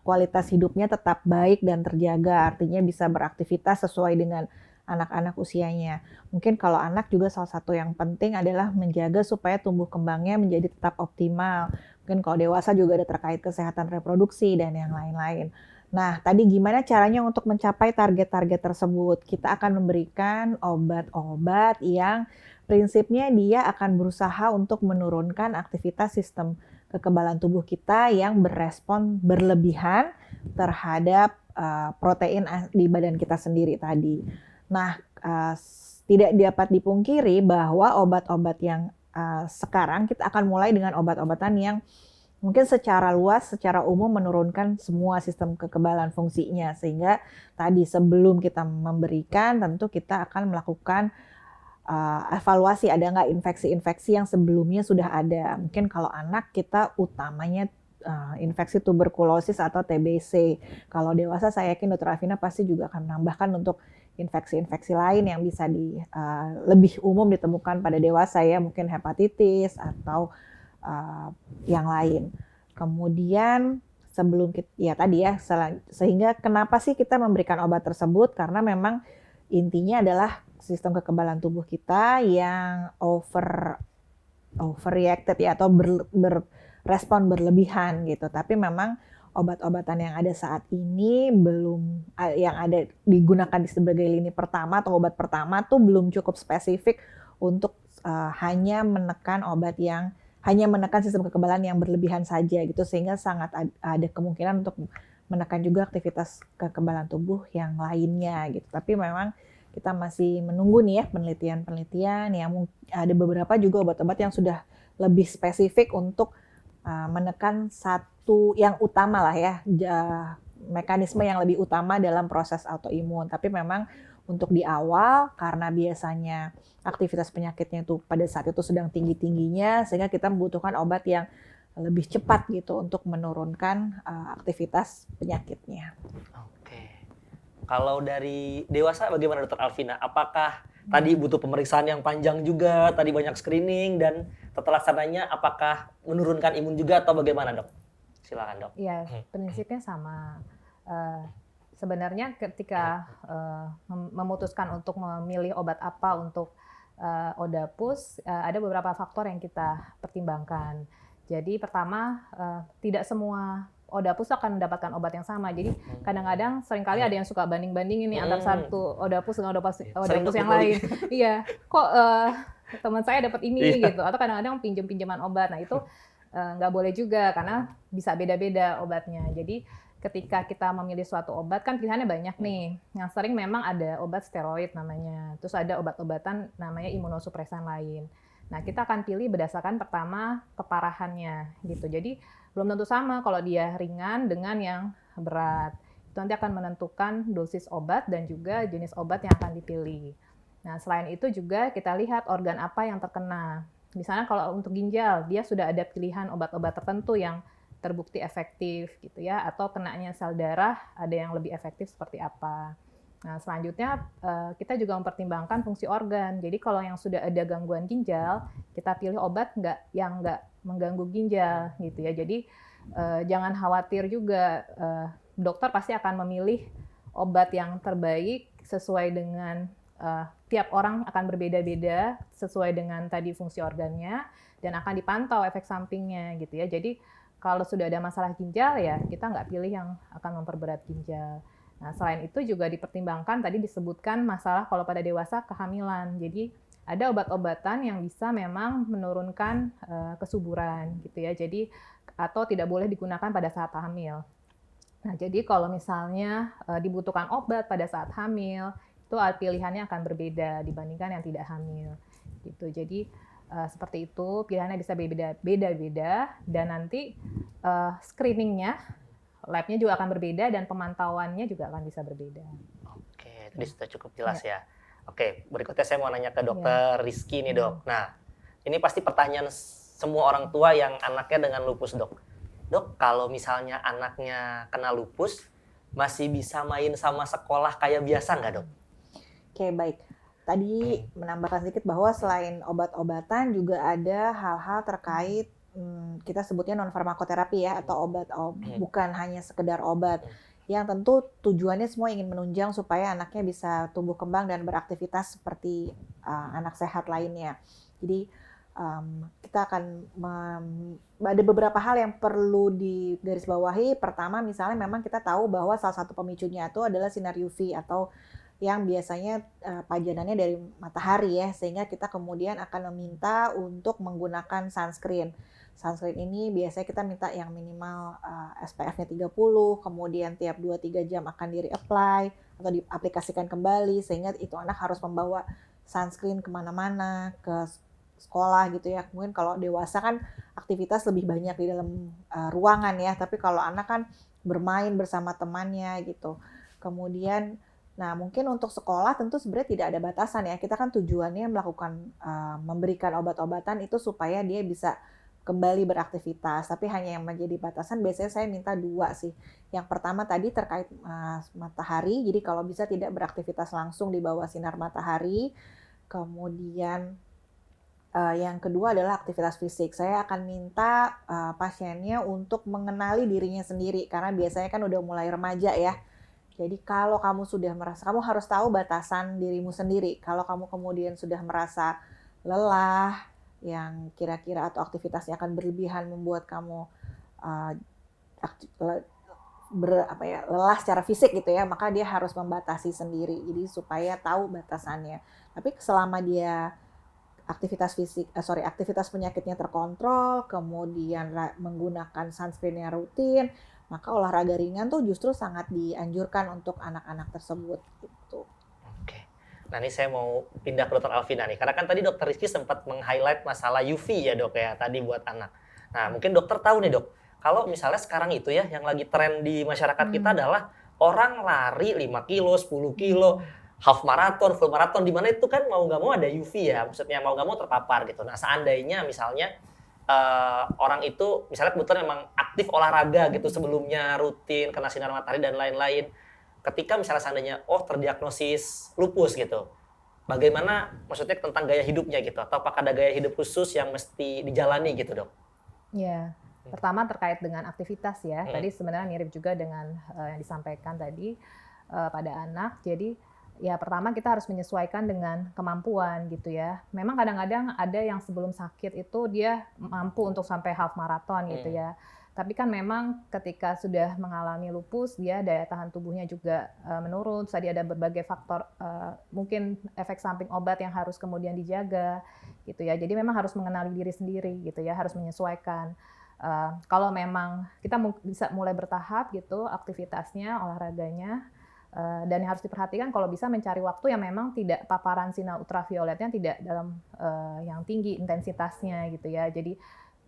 Speaker 3: kualitas hidupnya tetap baik dan terjaga, artinya bisa beraktivitas sesuai dengan anak-anak usianya. Mungkin kalau anak juga salah satu yang penting adalah menjaga supaya tumbuh kembangnya menjadi tetap optimal. Mungkin kalau dewasa juga ada terkait kesehatan reproduksi dan yang lain-lain. Nah, tadi gimana caranya untuk mencapai target-target tersebut? Kita akan memberikan obat-obat yang prinsipnya dia akan berusaha untuk menurunkan aktivitas sistem kekebalan tubuh kita yang berespon berlebihan terhadap protein di badan kita sendiri tadi. Nah, tidak dapat dipungkiri bahwa obat-obat yang sekarang kita akan mulai dengan obat-obatan yang mungkin secara luas, secara umum menurunkan semua sistem kekebalan fungsinya. Sehingga tadi sebelum kita memberikan tentu kita akan melakukan evaluasi ada nggak infeksi-infeksi yang sebelumnya sudah ada. Mungkin kalau anak kita utamanya infeksi tuberkulosis atau TBC. Kalau dewasa saya yakin Dr. Alvina pasti juga akan menambahkan untuk infeksi-infeksi lain yang bisa lebih umum ditemukan pada dewasa ya, mungkin hepatitis atau yang lain. Kemudian sebelum kita, ya tadi ya, sehingga kenapa sih kita memberikan obat tersebut? Karena memang intinya adalah sistem kekebalan tubuh kita yang overreacted ya, atau berespon berlebihan gitu. Tapi memang obat-obatan yang ada saat ini yang ada digunakan sebagai lini pertama atau obat pertama tuh belum cukup spesifik untuk hanya menekan sistem kekebalan yang berlebihan saja gitu, sehingga sangat ada kemungkinan untuk menekan juga aktivitas kekebalan tubuh yang lainnya gitu. Tapi memang kita masih menunggu nih ya penelitian-penelitian yang ada beberapa juga obat-obat yang sudah lebih spesifik untuk menekan satu yang utama lah ya, mekanisme yang lebih utama dalam proses autoimun. Tapi memang untuk di awal, karena biasanya aktivitas penyakitnya itu pada saat itu sedang tinggi-tingginya, sehingga kita membutuhkan obat yang lebih cepat gitu untuk menurunkan aktivitas penyakitnya.
Speaker 1: Oke. Kalau dari dewasa bagaimana Dr. Alvina? Apakah tadi butuh pemeriksaan yang panjang juga, tadi banyak screening, dan tata laksananya apakah menurunkan imun juga atau bagaimana dok? Silakan dok.
Speaker 2: Iya, prinsipnya sama. Sebenarnya ketika memutuskan untuk memilih obat apa untuk ODAPUS, ada beberapa faktor yang kita pertimbangkan. Jadi pertama, tidak semua ODAPUS akan mendapatkan obat yang sama. Jadi kadang-kadang seringkali ada yang suka banding-bandingin nih antara satu ODAPUS dengan ODAPUS yang lain. Iya, kok teman saya dapat ini gitu. Atau kadang-kadang pinjam-pinjaman obat. Nah itu nggak boleh juga karena bisa beda-beda obatnya. Jadi ketika kita memilih suatu obat kan pilihannya banyak nih. Yang sering memang ada obat steroid namanya. Terus ada obat-obatan namanya imunosupresan lain. Nah, kita akan pilih berdasarkan pertama keparahannya gitu. Jadi belum tentu sama kalau dia ringan dengan yang berat. Itu nanti akan menentukan dosis obat dan juga jenis obat yang akan dipilih. Nah, selain itu juga kita lihat organ apa yang terkena. Misalnya kalau untuk ginjal, dia sudah ada pilihan obat-obat tertentu yang terbukti efektif gitu ya, atau kenanya sel darah ada yang lebih efektif seperti apa. Nah, selanjutnya kita juga mempertimbangkan fungsi organ. Jadi kalau yang sudah ada gangguan ginjal, kita pilih obat yang nggak mengganggu ginjal gitu ya. Jadi jangan khawatir juga, dokter pasti akan memilih obat yang terbaik sesuai dengan tiap orang akan berbeda-beda sesuai dengan tadi fungsi organnya dan akan dipantau efek sampingnya gitu ya. Jadi kalau sudah ada masalah ginjal ya kita nggak pilih yang akan memperberat ginjal. Nah, selain itu juga dipertimbangkan tadi disebutkan masalah kalau pada dewasa kehamilan. Jadi ada obat-obatan yang bisa memang menurunkan kesuburan gitu ya. Jadi atau tidak boleh digunakan pada saat hamil. Nah, jadi kalau misalnya dibutuhkan obat pada saat hamil, itu pilihannya akan berbeda dibandingkan yang tidak hamil. Gitu. Jadi seperti itu pilihannya bisa beda-beda dan nanti screeningnya labnya juga akan berbeda dan pemantauannya juga akan bisa berbeda.
Speaker 1: Oke, tadi sudah cukup jelas ya. Oke, berikutnya saya mau nanya ke Dokter Rizky nih dok. Nah, ini pasti pertanyaan semua orang tua yang anaknya dengan lupus dok. Dok, kalau misalnya anaknya kena lupus, masih bisa main sama sekolah kayak biasa nggak dok?
Speaker 3: Oke, baik. Tadi menambahkan sedikit bahwa selain obat-obatan juga ada hal-hal terkait kita sebutnya non farmakoterapi ya, atau obat bukan hanya sekedar obat. yang tentu tujuannya semua ingin menunjang supaya anaknya bisa tumbuh kembang dan beraktivitas seperti anak sehat lainnya. Jadi kita akan ada beberapa hal yang perlu digarisbawahi. Pertama, misalnya memang kita tahu bahwa salah satu pemicunya itu adalah sinar UV atau yang biasanya pajanannya dari matahari ya, sehingga kita kemudian akan meminta untuk menggunakan sunscreen. Sunscreen ini biasanya kita minta yang minimal SPF-nya 30, kemudian tiap 2-3 jam akan di-reapply atau diaplikasikan kembali, sehingga itu anak harus membawa sunscreen kemana-mana, ke sekolah gitu ya. Kemudian kalau dewasa kan aktivitas lebih banyak di dalam ruangan ya, tapi kalau anak kan bermain bersama temannya gitu. Kemudian, nah mungkin untuk sekolah tentu sebenarnya tidak ada batasan ya. Kita kan tujuannya melakukan memberikan obat-obatan itu supaya dia bisa kembali beraktivitas. Tapi hanya yang menjadi batasan biasanya saya minta 2 sih. Yang pertama tadi terkait matahari. Jadi kalau bisa tidak beraktivitas langsung di bawah sinar matahari. Kemudian yang kedua adalah aktivitas fisik. Saya akan minta pasiennya untuk mengenali dirinya sendiri karena biasanya kan udah mulai remaja ya. Jadi kalau kamu sudah merasa, kamu harus tahu batasan dirimu sendiri. Kalau kamu kemudian sudah merasa lelah, yang kira-kira atau aktivitasnya akan berlebihan membuat kamu lelah secara fisik gitu ya, maka dia harus membatasi sendiri. Jadi supaya tahu batasannya. Tapi selama dia aktivitas penyakitnya terkontrol, kemudian menggunakan sunscreen yang rutin, maka olahraga ringan tuh justru sangat dianjurkan untuk anak-anak tersebut gitu.
Speaker 1: Oke. Nah ini saya mau pindah ke Dr. Alvina nih, karena kan tadi Dr. Rizky sempat meng-highlight masalah UV ya dok ya tadi buat anak. Nah mungkin dokter tahu nih dok, kalau misalnya sekarang itu ya yang lagi tren di masyarakat kita adalah orang lari 5 kilo, 10 kilo, half marathon, full marathon, di mana itu kan mau nggak mau ada UV ya, maksudnya mau nggak mau terpapar gitu. Nah seandainya misalnya orang itu misalnya kebetulan memang aktif olahraga gitu sebelumnya, rutin kena sinar matahari dan lain-lain, ketika misalnya seandainya terdiagnosis lupus gitu, bagaimana maksudnya tentang gaya hidupnya gitu, atau apakah ada gaya hidup khusus yang mesti dijalani gitu dok?
Speaker 2: Ya, pertama terkait dengan aktivitas ya, tadi sebenarnya mirip juga dengan yang disampaikan tadi pada anak. Jadi ya pertama kita harus menyesuaikan dengan kemampuan gitu ya. Memang kadang-kadang ada yang sebelum sakit itu dia mampu untuk sampai half marathon gitu ya. Tapi kan memang ketika sudah mengalami lupus, dia daya tahan tubuhnya juga menurun. Tadi ada berbagai faktor, mungkin efek samping obat yang harus kemudian dijaga gitu ya. Jadi memang harus mengenali diri sendiri gitu ya, harus menyesuaikan. Kalau memang kita bisa mulai bertahap gitu aktivitasnya, olahraganya. Dan yang harus diperhatikan kalau bisa mencari waktu yang memang tidak paparan sinar ultravioletnya tidak dalam yang tinggi intensitasnya gitu ya. Jadi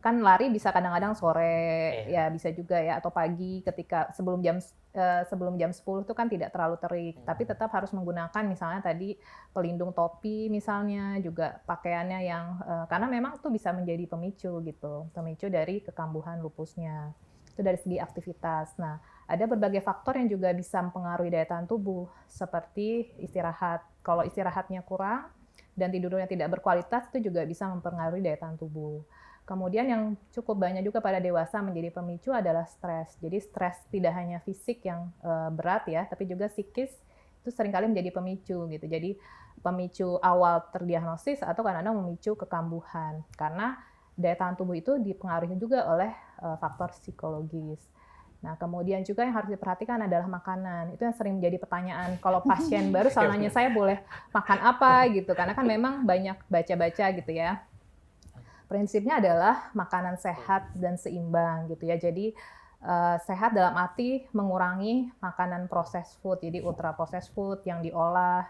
Speaker 2: kan lari bisa kadang-kadang sore ya bisa juga ya, atau pagi ketika sebelum jam 10 itu kan tidak terlalu terik, tapi tetap harus menggunakan misalnya tadi pelindung topi misalnya, juga pakaiannya yang karena memang itu bisa menjadi pemicu gitu, pemicu dari kekambuhan lupusnya. Itu dari segi aktivitas. Nah, ada berbagai faktor yang juga bisa mempengaruhi daya tahan tubuh, seperti istirahat. Kalau istirahatnya kurang dan tidurnya tidak berkualitas, itu juga bisa mempengaruhi daya tahan tubuh. Kemudian yang cukup banyak juga pada dewasa menjadi pemicu adalah stres. Jadi stres tidak hanya fisik yang berat ya, tapi juga psikis itu seringkali menjadi pemicu gitu. Jadi pemicu awal terdiagnosis atau kadang-kadang memicu kekambuhan. Karena daya tahan tubuh itu dipengaruhi juga oleh faktor psikologis. Nah, kemudian juga yang harus diperhatikan adalah makanan. Itu yang sering menjadi pertanyaan. Kalau pasien baru selalu nanya, saya boleh makan apa gitu. Karena kan memang banyak baca-baca gitu ya. Prinsipnya adalah makanan sehat dan seimbang gitu ya. Jadi sehat dalam arti mengurangi makanan processed food. Jadi ultra processed food yang diolah,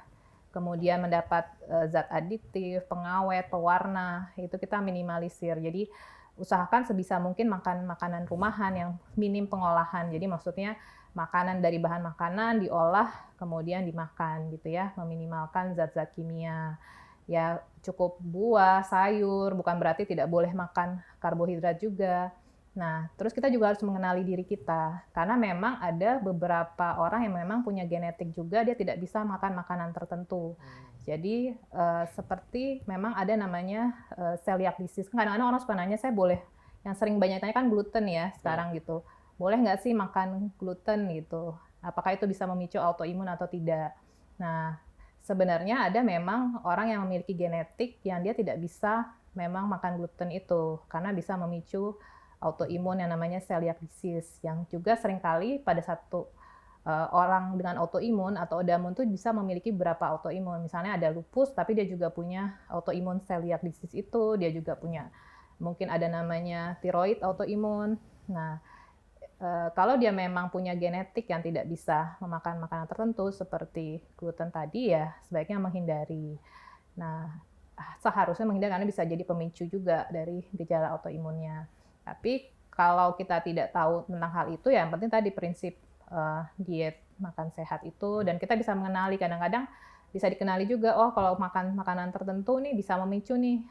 Speaker 2: kemudian mendapat zat adiktif, pengawet, pewarna, itu kita minimalisir. Jadi usahakan sebisa mungkin makan makanan rumahan yang minim pengolahan. Jadi maksudnya makanan dari bahan makanan diolah kemudian dimakan gitu ya, meminimalkan zat-zat kimia. Ya cukup buah, sayur, bukan berarti tidak boleh makan karbohidrat juga. Nah, terus kita juga harus mengenali diri kita, karena memang ada beberapa orang yang memang punya genetik juga, dia tidak bisa makan makanan tertentu. Jadi, seperti memang ada namanya celiac disease. Kadang-kadang orang suka nanya, saya boleh, yang sering banyak tanya kan gluten ya sekarang gitu, boleh nggak sih makan gluten gitu. Apakah itu bisa memicu autoimun atau tidak? Nah, sebenarnya ada memang orang yang memiliki genetik yang dia tidak bisa memang makan gluten itu karena bisa memicu autoimun yang namanya celiac disease yang juga seringkali pada satu orang dengan autoimun atau autoimun itu bisa memiliki beberapa autoimun. Misalnya ada lupus tapi dia juga punya autoimun celiac disease itu, dia juga punya mungkin ada namanya tiroid autoimun. Nah, kalau dia memang punya genetik yang tidak bisa memakan makanan tertentu seperti gluten tadi ya sebaiknya menghindari. Nah, seharusnya menghindari karena bisa jadi pemicu juga dari gejala autoimunnya. Tapi kalau kita tidak tahu tentang hal itu ya yang penting tadi prinsip diet makan sehat itu dan kita bisa mengenali kadang-kadang bisa dikenali juga kalau makan makanan tertentu nih bisa memicu nih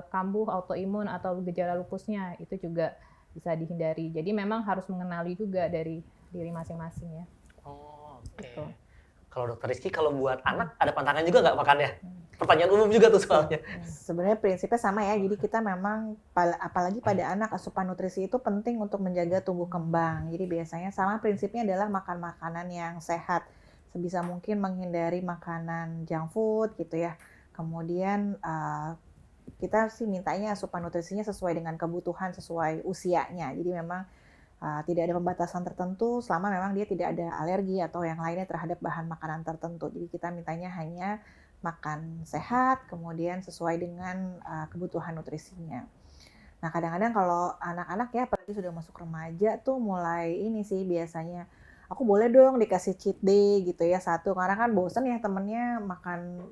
Speaker 2: kambuh autoimun atau gejala lupusnya itu juga bisa dihindari. Jadi memang harus mengenali juga dari diri masing-masing ya.
Speaker 1: Oh, oke.
Speaker 2: Gitu.
Speaker 1: Kalau Dokter Rizky, kalau buat anak ada pantangan juga nggak makannya? Pertanyaan umum juga tuh soalnya.
Speaker 3: Sebenarnya prinsipnya sama ya, jadi kita memang apalagi pada anak asupan nutrisi itu penting untuk menjaga tumbuh kembang. Jadi biasanya sama prinsipnya adalah makan makanan yang sehat. Sebisa mungkin menghindari makanan junk food gitu ya. Kemudian kita sih mintanya asupan nutrisinya sesuai dengan kebutuhan, sesuai usianya. Jadi memang tidak ada pembatasan tertentu selama memang dia tidak ada alergi atau yang lainnya terhadap bahan makanan tertentu. Jadi kita mintanya hanya makan sehat, kemudian sesuai dengan kebutuhan nutrisinya. Nah kadang-kadang kalau anak-anak ya apalagi sudah masuk remaja tuh mulai ini sih biasanya, aku boleh dong dikasih cheat day gitu ya satu, karena kan bosen ya temennya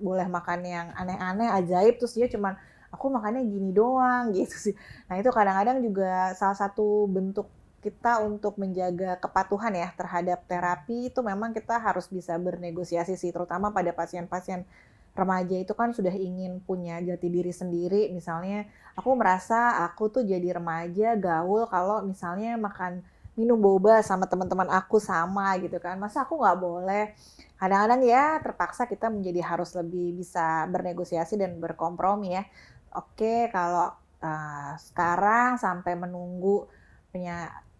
Speaker 3: boleh makan yang aneh-aneh, ajaib, terus dia cuman aku makannya gini doang gitu sih. Nah itu kadang-kadang juga salah satu bentuk kita untuk menjaga kepatuhan ya terhadap terapi itu memang kita harus bisa bernegosiasi sih, terutama pada pasien-pasien remaja itu kan sudah ingin punya jati diri sendiri. Misalnya aku merasa aku tuh jadi remaja gaul kalau misalnya minum boba sama teman-teman aku sama gitu kan, masa aku nggak boleh? Kadang-kadang ya terpaksa kita menjadi harus lebih bisa bernegosiasi dan berkompromi ya. Oke, kalau sekarang sampai menunggu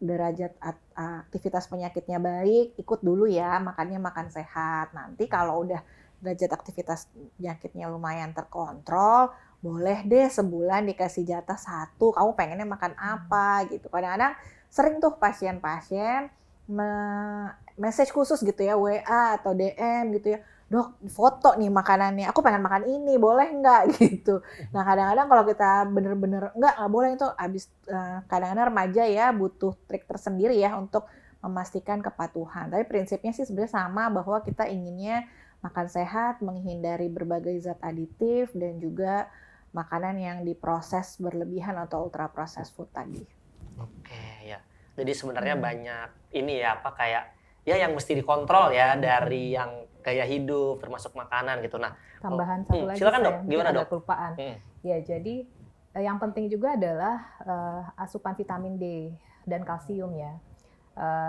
Speaker 3: derajat aktivitas penyakitnya baik, ikut dulu ya, makannya makan sehat. Nanti kalau udah derajat aktivitas penyakitnya lumayan terkontrol, boleh deh sebulan dikasih jatah 1, kamu pengennya makan apa gitu. Kadang-kadang sering tuh pasien-pasien message khusus gitu ya, WA atau DM gitu ya, dok foto nih makanannya, aku pengen makan ini, boleh nggak gitu. Nah kadang-kadang kalau kita bener-bener nggak boleh itu kadang-kadang remaja ya butuh trik tersendiri ya untuk memastikan kepatuhan. Tapi prinsipnya sih sebenarnya sama, bahwa kita inginnya makan sehat, menghindari berbagai zat aditif dan juga makanan yang diproses berlebihan atau ultra processed food tadi.
Speaker 1: Oke ya. Jadi sebenarnya banyak ini ya kayak ya yang mesti dikontrol ya dari yang gaya hidup termasuk makanan gitu. Nah,
Speaker 2: Tambahan satu lagi
Speaker 1: silakan
Speaker 2: saya,
Speaker 1: dok, gimana
Speaker 2: ada
Speaker 1: dok?
Speaker 2: kelupaan. Ya jadi yang penting juga adalah asupan vitamin D dan kalsium ya.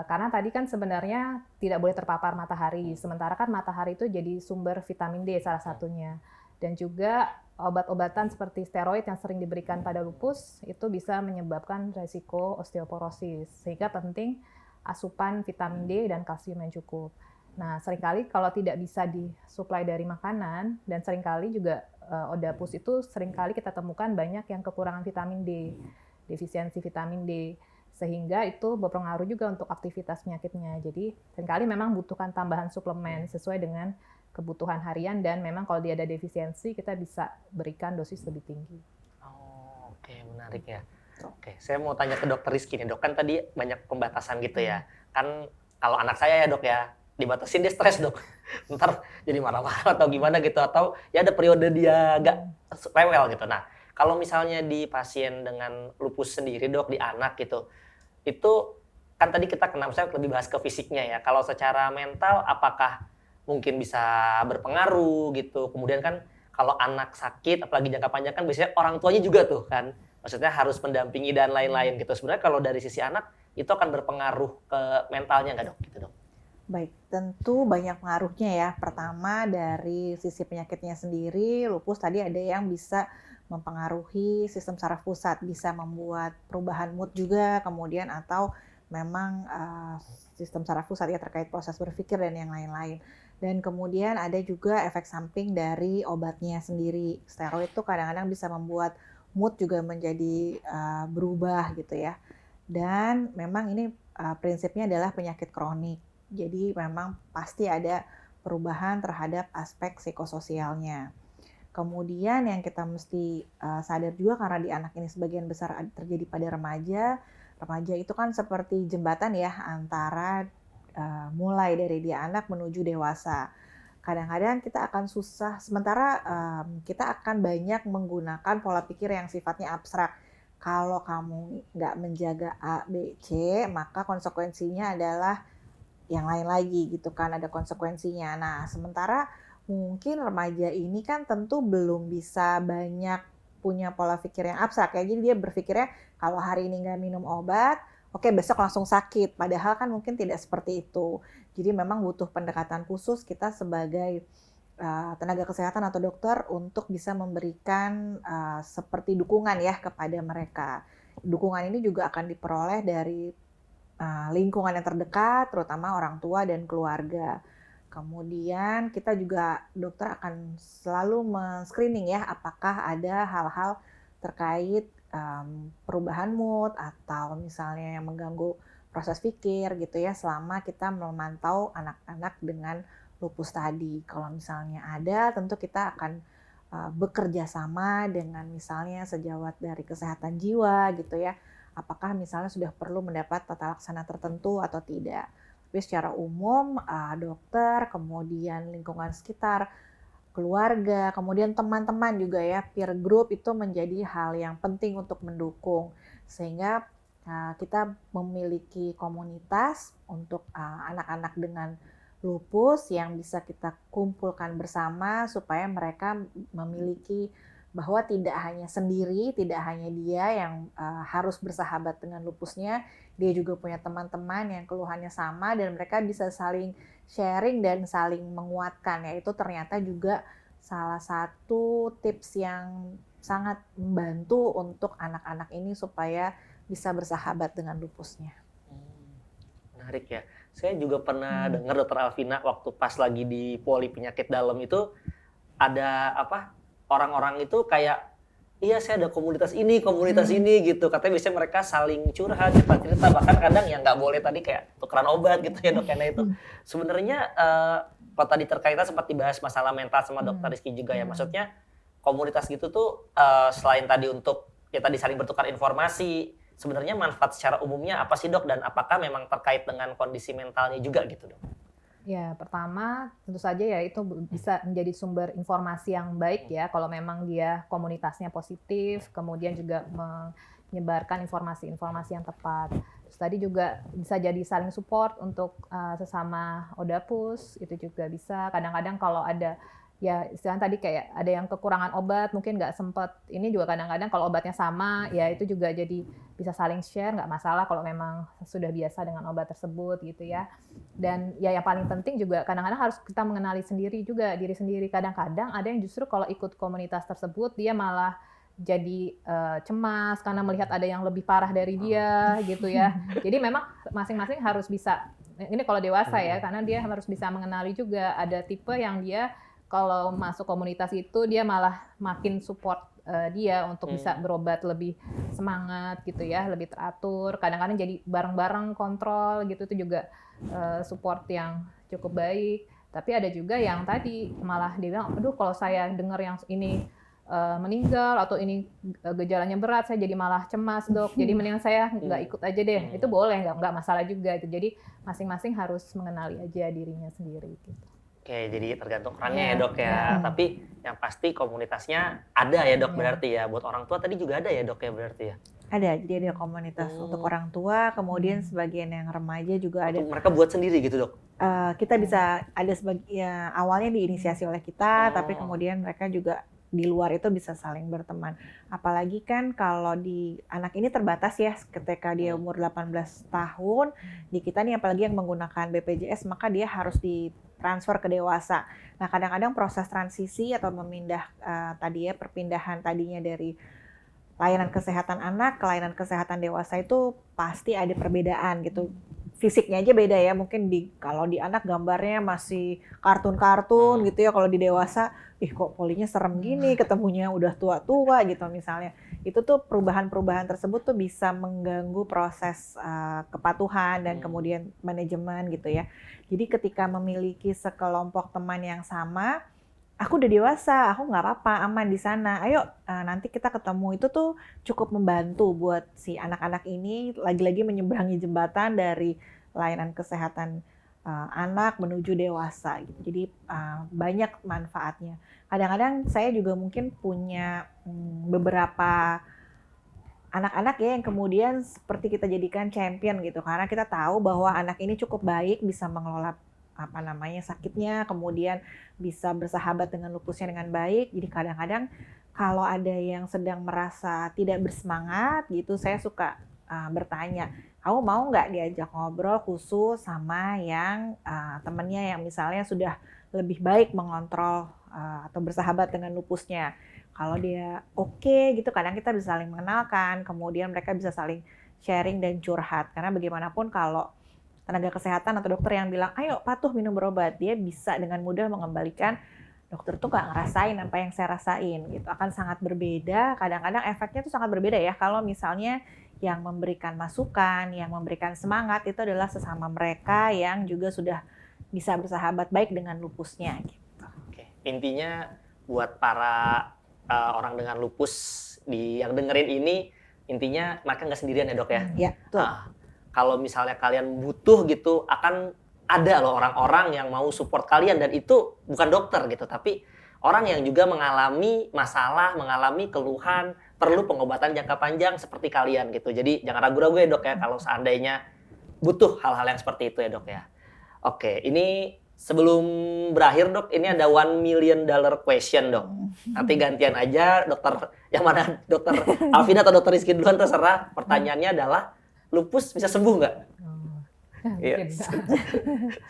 Speaker 2: Karena tadi kan sebenarnya tidak boleh terpapar matahari, sementara kan matahari itu jadi sumber vitamin D salah satunya. Dan juga obat-obatan seperti steroid yang sering diberikan pada lupus itu bisa menyebabkan resiko osteoporosis. Sehingga penting asupan vitamin D dan kalsium yang cukup. Nah, seringkali kalau tidak bisa disuplai dari makanan, dan seringkali juga odapus itu seringkali kita temukan banyak yang kekurangan vitamin D, defisiensi vitamin D, sehingga itu berpengaruh juga untuk aktivitas penyakitnya. Jadi seringkali memang butuhkan tambahan suplemen sesuai dengan kebutuhan harian, dan memang kalau dia ada defisiensi kita bisa berikan dosis lebih tinggi.
Speaker 1: Oh, oke, menarik ya. Oke, saya mau tanya ke Dokter Rizky nih, dok kan tadi banyak pembatasan gitu ya. Kan kalau anak saya ya dok ya, dibatasin dia stres dok. Ntar jadi marah-marah atau gimana gitu, atau ya ada periode dia agak rewel gitu. Nah, kalau misalnya di pasien dengan lupus sendiri dok, di anak gitu, itu kan tadi kita saya lebih bahas ke fisiknya ya. Kalau secara mental apakah mungkin bisa berpengaruh gitu. Kemudian kan kalau anak sakit apalagi jangka panjang kan biasanya orang tuanya juga tuh kan. Maksudnya harus mendampingi dan lain-lain gitu. Sebenarnya kalau dari sisi anak itu akan berpengaruh ke mentalnya nggak dok? Gitu dok.
Speaker 3: Baik, tentu banyak pengaruhnya ya. Pertama dari sisi penyakitnya sendiri, lupus tadi ada yang bisa mempengaruhi sistem saraf pusat, bisa membuat perubahan mood juga, kemudian atau memang sistem saraf pusat ya terkait proses berpikir dan yang lain-lain. Dan kemudian ada juga efek samping dari obatnya sendiri. Steroid itu kadang-kadang bisa membuat mood juga menjadi berubah gitu ya. Dan memang ini prinsipnya adalah penyakit kronik. Jadi memang pasti ada perubahan terhadap aspek psikososialnya. Kemudian yang kita mesti sadar juga karena di anak ini sebagian besar terjadi pada remaja. Remaja itu kan seperti jembatan ya antara mulai dari dia anak menuju dewasa. Kadang-kadang kita akan susah, sementara kita akan banyak menggunakan pola pikir yang sifatnya abstrak. Kalau kamu nggak menjaga A, B, C, maka konsekuensinya adalah yang lain lagi gitu kan, ada konsekuensinya. Nah, sementara mungkin remaja ini kan tentu belum bisa banyak punya pola pikir yang abstrak ya. Jadi dia berpikirnya kalau hari ini nggak minum obat, oke besok langsung sakit. Padahal kan mungkin tidak seperti itu. Jadi memang butuh pendekatan khusus kita sebagai tenaga kesehatan atau dokter untuk bisa memberikan seperti dukungan ya kepada mereka. Dukungan ini juga akan diperoleh dari lingkungan yang terdekat, terutama orang tua dan keluarga. Kemudian kita juga dokter akan selalu men-screening ya apakah ada hal-hal terkait perubahan mood atau misalnya yang mengganggu proses pikir gitu ya selama kita memantau anak-anak dengan lupus tadi. Kalau misalnya ada, tentu kita akan bekerja sama dengan misalnya sejawat dari kesehatan jiwa gitu ya. Apakah misalnya sudah perlu mendapat tata laksana tertentu atau tidak. Tapi secara umum dokter, kemudian lingkungan sekitar, keluarga, kemudian teman-teman juga ya, peer group itu menjadi hal yang penting untuk mendukung. Sehingga kita memiliki komunitas untuk anak-anak dengan lupus yang bisa kita kumpulkan bersama supaya mereka memiliki bahwa tidak hanya sendiri, tidak hanya dia yang harus bersahabat dengan lupusnya, dia juga punya teman-teman yang keluhannya sama dan mereka bisa saling sharing dan saling menguatkan. Yaitu ternyata juga salah satu tips yang sangat membantu untuk anak-anak ini supaya bisa bersahabat dengan lupusnya.
Speaker 1: Menarik ya. Saya juga pernah dengar Dokter Alvina waktu pas lagi di poli penyakit dalam itu ada orang-orang itu kayak iya saya ada komunitas ini gitu. Katanya biasanya mereka saling curhat, cerita-cerita, bahkan kadang yang nggak boleh tadi kayak tukeran obat gitu ya dok. Karena itu sebenarnya kalau tadi terkaitan sempat dibahas masalah mental sama Dokter Rizky juga ya. Maksudnya komunitas gitu tuh selain tadi untuk ya tadi saling bertukar informasi, sebenarnya manfaat secara umumnya apa sih dok? Dan apakah memang terkait dengan kondisi mentalnya juga gitu dok?
Speaker 2: Ya, pertama tentu saja ya itu bisa menjadi sumber informasi yang baik ya kalau memang dia komunitasnya positif, kemudian juga menyebarkan informasi-informasi yang tepat. Terus tadi juga bisa jadi saling support untuk sesama Odapus, itu juga bisa. Kadang-kadang kalau ada ya istilahnya tadi kayak ada yang kekurangan obat, mungkin nggak sempet, ini juga kadang-kadang kalau obatnya sama, ya itu juga jadi bisa saling share, nggak masalah kalau memang sudah biasa dengan obat tersebut gitu ya. Dan ya yang paling penting juga kadang-kadang harus kita mengenali sendiri juga diri sendiri. Kadang-kadang ada yang justru kalau ikut komunitas tersebut dia malah jadi cemas karena melihat ada yang lebih parah dari dia gitu ya. Jadi memang masing-masing harus bisa, ini kalau dewasa ya, karena dia harus bisa mengenali juga ada tipe yang dia kalau masuk komunitas itu dia malah makin support dia untuk bisa berobat lebih semangat gitu ya, lebih teratur. Kadang-kadang jadi bareng-bareng kontrol gitu, itu juga support yang cukup baik. Tapi ada juga yang tadi malah dia bilang, aduh kalau saya dengar yang ini meninggal atau ini gejalanya berat, saya jadi malah cemas dok. Jadi mendingan saya nggak ikut aja deh. Itu boleh, nggak masalah juga. Jadi masing-masing harus mengenali aja dirinya sendiri gitu.
Speaker 1: Oke, jadi tergantung orangnya ya dok ya. Tapi yang pasti komunitasnya ada ya dok berarti ya. Buat orang tua tadi juga ada ya dok ya berarti ya?
Speaker 3: Ada, jadi ada komunitas untuk orang tua, kemudian sebagian yang remaja juga ada.
Speaker 1: Mereka buat sendiri gitu dok?
Speaker 3: Kita bisa ada sebagian awalnya diinisiasi oleh kita, tapi kemudian mereka juga di luar itu bisa saling berteman. Apalagi kan kalau di anak ini terbatas ya, ketika dia umur 18 tahun, di kita nih apalagi yang menggunakan BPJS, maka dia harus ditransfer ke dewasa. Nah kadang-kadang proses transisi atau memindah tadi ya perpindahan tadinya dari layanan kesehatan anak, layanan kesehatan dewasa itu pasti ada perbedaan gitu. Fisiknya aja beda ya, mungkin kalau di anak gambarnya masih kartun-kartun gitu ya, kalau di dewasa, kok polinya serem gini, ketemunya udah tua-tua gitu misalnya. Itu tuh perubahan-perubahan tersebut tuh bisa mengganggu proses kepatuhan dan kemudian manajemen gitu ya. Jadi ketika memiliki sekelompok teman yang sama, aku udah dewasa, aku nggak apa-apa, aman di sana. Ayo nanti kita ketemu, itu tuh cukup membantu buat si anak-anak ini lagi-lagi menyeberangi jembatan dari layanan kesehatan anak menuju dewasa. Gitu. Jadi banyak manfaatnya. Kadang-kadang saya juga mungkin punya beberapa anak-anak ya yang kemudian seperti kita jadikan champion gitu, karena kita tahu bahwa anak ini cukup baik, bisa mengelola sakitnya, kemudian bisa bersahabat dengan lupusnya dengan baik. Jadi kadang-kadang kalau ada yang sedang merasa tidak bersemangat gitu, saya suka bertanya, kamu mau nggak diajak ngobrol khusus sama yang temennya yang misalnya sudah lebih baik mengontrol atau bersahabat dengan lupusnya. Kalau dia oke gitu, kadang kita bisa saling mengenalkan, kemudian mereka bisa saling sharing dan curhat. Karena bagaimanapun kalau tenaga kesehatan atau dokter yang bilang, ayo patuh minum berobat, dia bisa dengan mudah mengembalikan, dokter tuh nggak ngerasain apa yang saya rasain, gitu. Akan sangat berbeda, kadang-kadang efeknya tuh sangat berbeda ya, kalau misalnya yang memberikan masukan, yang memberikan semangat, itu adalah sesama mereka yang juga sudah bisa bersahabat baik dengan lupusnya. Gitu.
Speaker 1: Oke. Intinya buat para orang dengan lupus yang dengerin ini, intinya mereka nggak sendirian ya dok ya?
Speaker 3: Ya, betul.
Speaker 1: Kalau misalnya kalian butuh gitu, akan ada loh orang-orang yang mau support kalian, dan itu bukan dokter gitu, tapi orang yang juga mengalami masalah, mengalami keluhan, perlu pengobatan jangka panjang seperti kalian gitu. Jadi jangan ragu-ragu ya dok ya, kalau seandainya butuh hal-hal yang seperti itu ya dok ya. Oke, ini sebelum berakhir dok, ini ada $1 million question dok. Nanti gantian aja dokter, yang mana dokter Alvina atau dokter Rizky duluan terserah. Pertanyaannya adalah, lupus bisa sembuh nggak? Iya.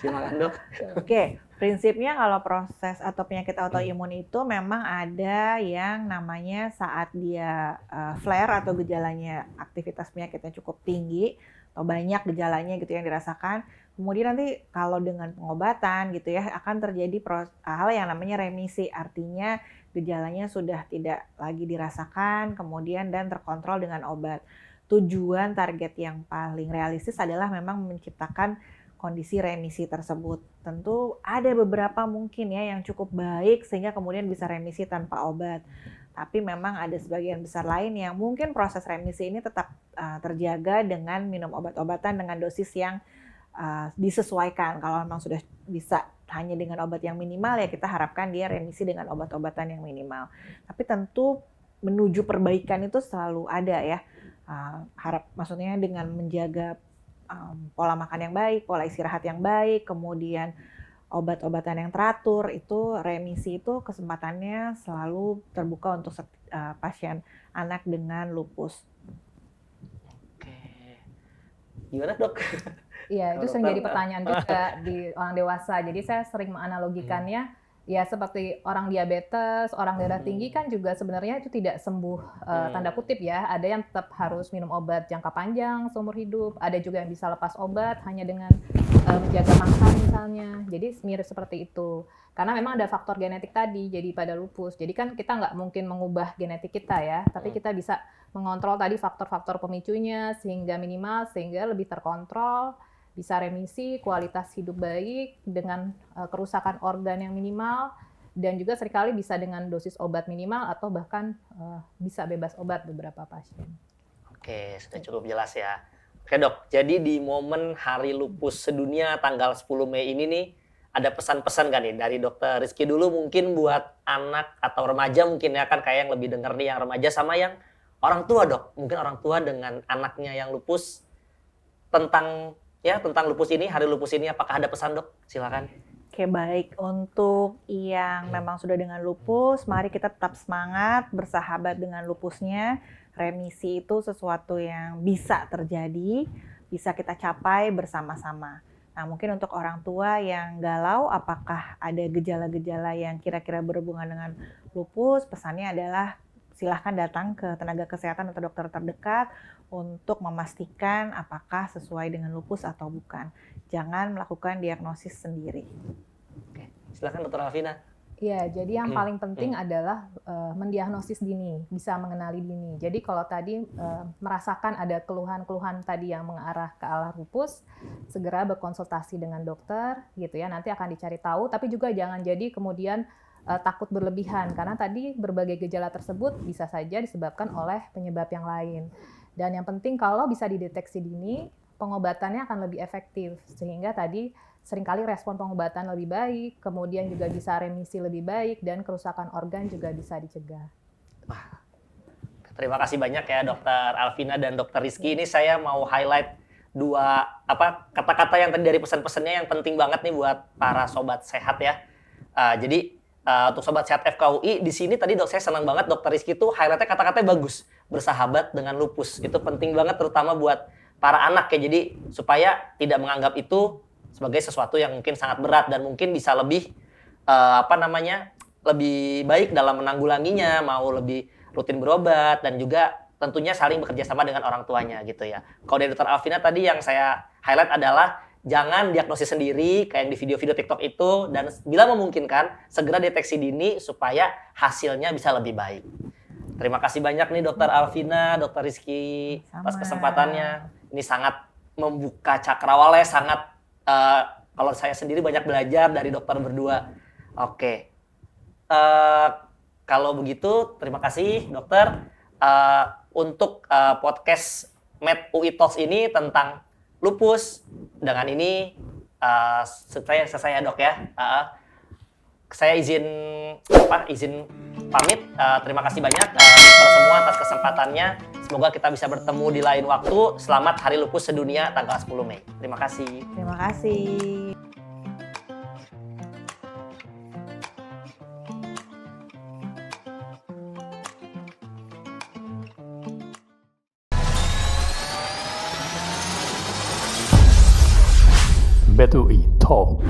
Speaker 1: Silakan dok.
Speaker 3: Oke, prinsipnya kalau proses atau penyakit autoimun itu memang ada yang namanya saat dia flare atau gejalanya, aktivitas penyakitnya cukup tinggi atau banyak gejalanya gitu yang dirasakan. Kemudian nanti kalau dengan pengobatan gitu ya akan terjadi hal yang namanya remisi, artinya gejalanya sudah tidak lagi dirasakan kemudian dan terkontrol dengan obat. Tujuan target yang paling realistis adalah memang menciptakan kondisi remisi tersebut. Tentu ada beberapa mungkin ya yang cukup baik sehingga kemudian bisa remisi tanpa obat. Tapi memang ada sebagian besar lain yang mungkin proses remisi ini tetap terjaga dengan minum obat-obatan dengan dosis yang disesuaikan. Kalau memang sudah bisa hanya dengan obat yang minimal ya kita harapkan dia remisi dengan obat-obatan yang minimal. Tapi tentu menuju perbaikan itu selalu ada ya. Maksudnya dengan menjaga pola makan yang baik, pola istirahat yang baik, kemudian obat-obatan yang teratur, itu remisi itu kesempatannya selalu terbuka untuk pasien anak dengan lupus.
Speaker 1: Oke. Gimana dok?
Speaker 2: Iya, itu sering jadi pertanyaan juga di orang dewasa. Jadi saya sering menganalogikannya, ya seperti orang diabetes, orang darah tinggi kan juga sebenarnya itu tidak sembuh tanda kutip ya. Ada yang tetap harus minum obat jangka panjang seumur hidup, ada juga yang bisa lepas obat hanya dengan menjaga makan misalnya. Jadi mirip seperti itu. Karena memang ada faktor genetik tadi jadi pada lupus. Jadi kan kita nggak mungkin mengubah genetik kita ya, tapi kita bisa mengontrol tadi faktor-faktor pemicunya sehingga minimal, sehingga lebih terkontrol, bisa remisi, kualitas hidup baik dengan kerusakan organ yang minimal, dan juga seringkali bisa dengan dosis obat minimal atau bahkan bisa bebas obat beberapa pasien.
Speaker 1: Oke, sudah cukup jelas ya. Oke dok, jadi di momen Hari Lupus Sedunia tanggal 10 Mei ini nih, ada pesan-pesan kan nih dari dokter Rizky dulu mungkin buat anak atau remaja mungkin ya, kan kayak yang lebih denger nih yang remaja sama yang orang tua dok. Mungkin orang tua dengan anaknya yang lupus, tentang lupus ini, Hari Lupus ini, apakah ada pesan dok? Silakan.
Speaker 3: Oke, baik. Untuk yang memang sudah dengan lupus, mari kita tetap semangat, bersahabat dengan lupusnya. Remisi itu sesuatu yang bisa terjadi, bisa kita capai bersama-sama. Nah, mungkin untuk orang tua yang galau, apakah ada gejala-gejala yang kira-kira berhubungan dengan lupus, pesannya adalah silahkan datang ke tenaga kesehatan atau dokter terdekat untuk memastikan apakah sesuai dengan lupus atau bukan. Jangan melakukan diagnosis sendiri.
Speaker 1: Oke, silakan Dr. Alvina.
Speaker 2: Ya, jadi yang paling penting adalah mendiagnosis dini, bisa mengenali dini. Jadi kalau tadi merasakan ada keluhan-keluhan tadi yang mengarah ke arah lupus, segera berkonsultasi dengan dokter, gitu ya. Nanti akan dicari tahu, tapi juga jangan jadi kemudian takut berlebihan, karena tadi berbagai gejala tersebut bisa saja disebabkan oleh penyebab yang lain. Dan yang penting kalau bisa dideteksi dini, pengobatannya akan lebih efektif, sehingga tadi seringkali respon pengobatan lebih baik, kemudian juga bisa remisi lebih baik, dan kerusakan organ juga bisa dicegah.
Speaker 1: Terima kasih banyak ya Dr. Alvina dan Dr. Rizky. Ini saya mau highlight dua kata-kata yang tadi dari pesan-pesannya yang penting banget nih buat para sobat sehat ya. Jadi untuk sobat sehat FKUI di sini tadi saya senang banget Dr. Rizky tuh highlightnya kata-katanya bagus. Bersahabat dengan lupus. Itu penting banget terutama buat para anak ya. Jadi supaya tidak menganggap itu sebagai sesuatu yang mungkin sangat berat dan mungkin bisa lebih lebih baik dalam menanggulanginya, mau lebih rutin berobat dan juga tentunya saling bekerja sama dengan orang tuanya gitu ya. Kalau dari Dr. Alvina tadi yang saya highlight adalah jangan diagnosis sendiri kayak yang di video-video TikTok itu, dan bila memungkinkan segera deteksi dini supaya hasilnya bisa lebih baik. Terima kasih banyak nih Dr. Alvina, Dr. Rizky atas kesempatannya. Ini sangat membuka cakrawala, sangat kalau saya sendiri banyak belajar dari dokter berdua. Oke. Kalau begitu terima kasih dokter untuk podcast Med UI Talks ini tentang lupus. Dengan ini saya selesai ya dok ya. Saya izin pamit. Terima kasih banyak dokter semua atas kesempatannya. Semoga kita bisa bertemu di lain waktu. Selamat Hari Lupus Sedunia tanggal 10 Mei. Terima kasih.
Speaker 3: Terima kasih.
Speaker 4: BetUI Talk.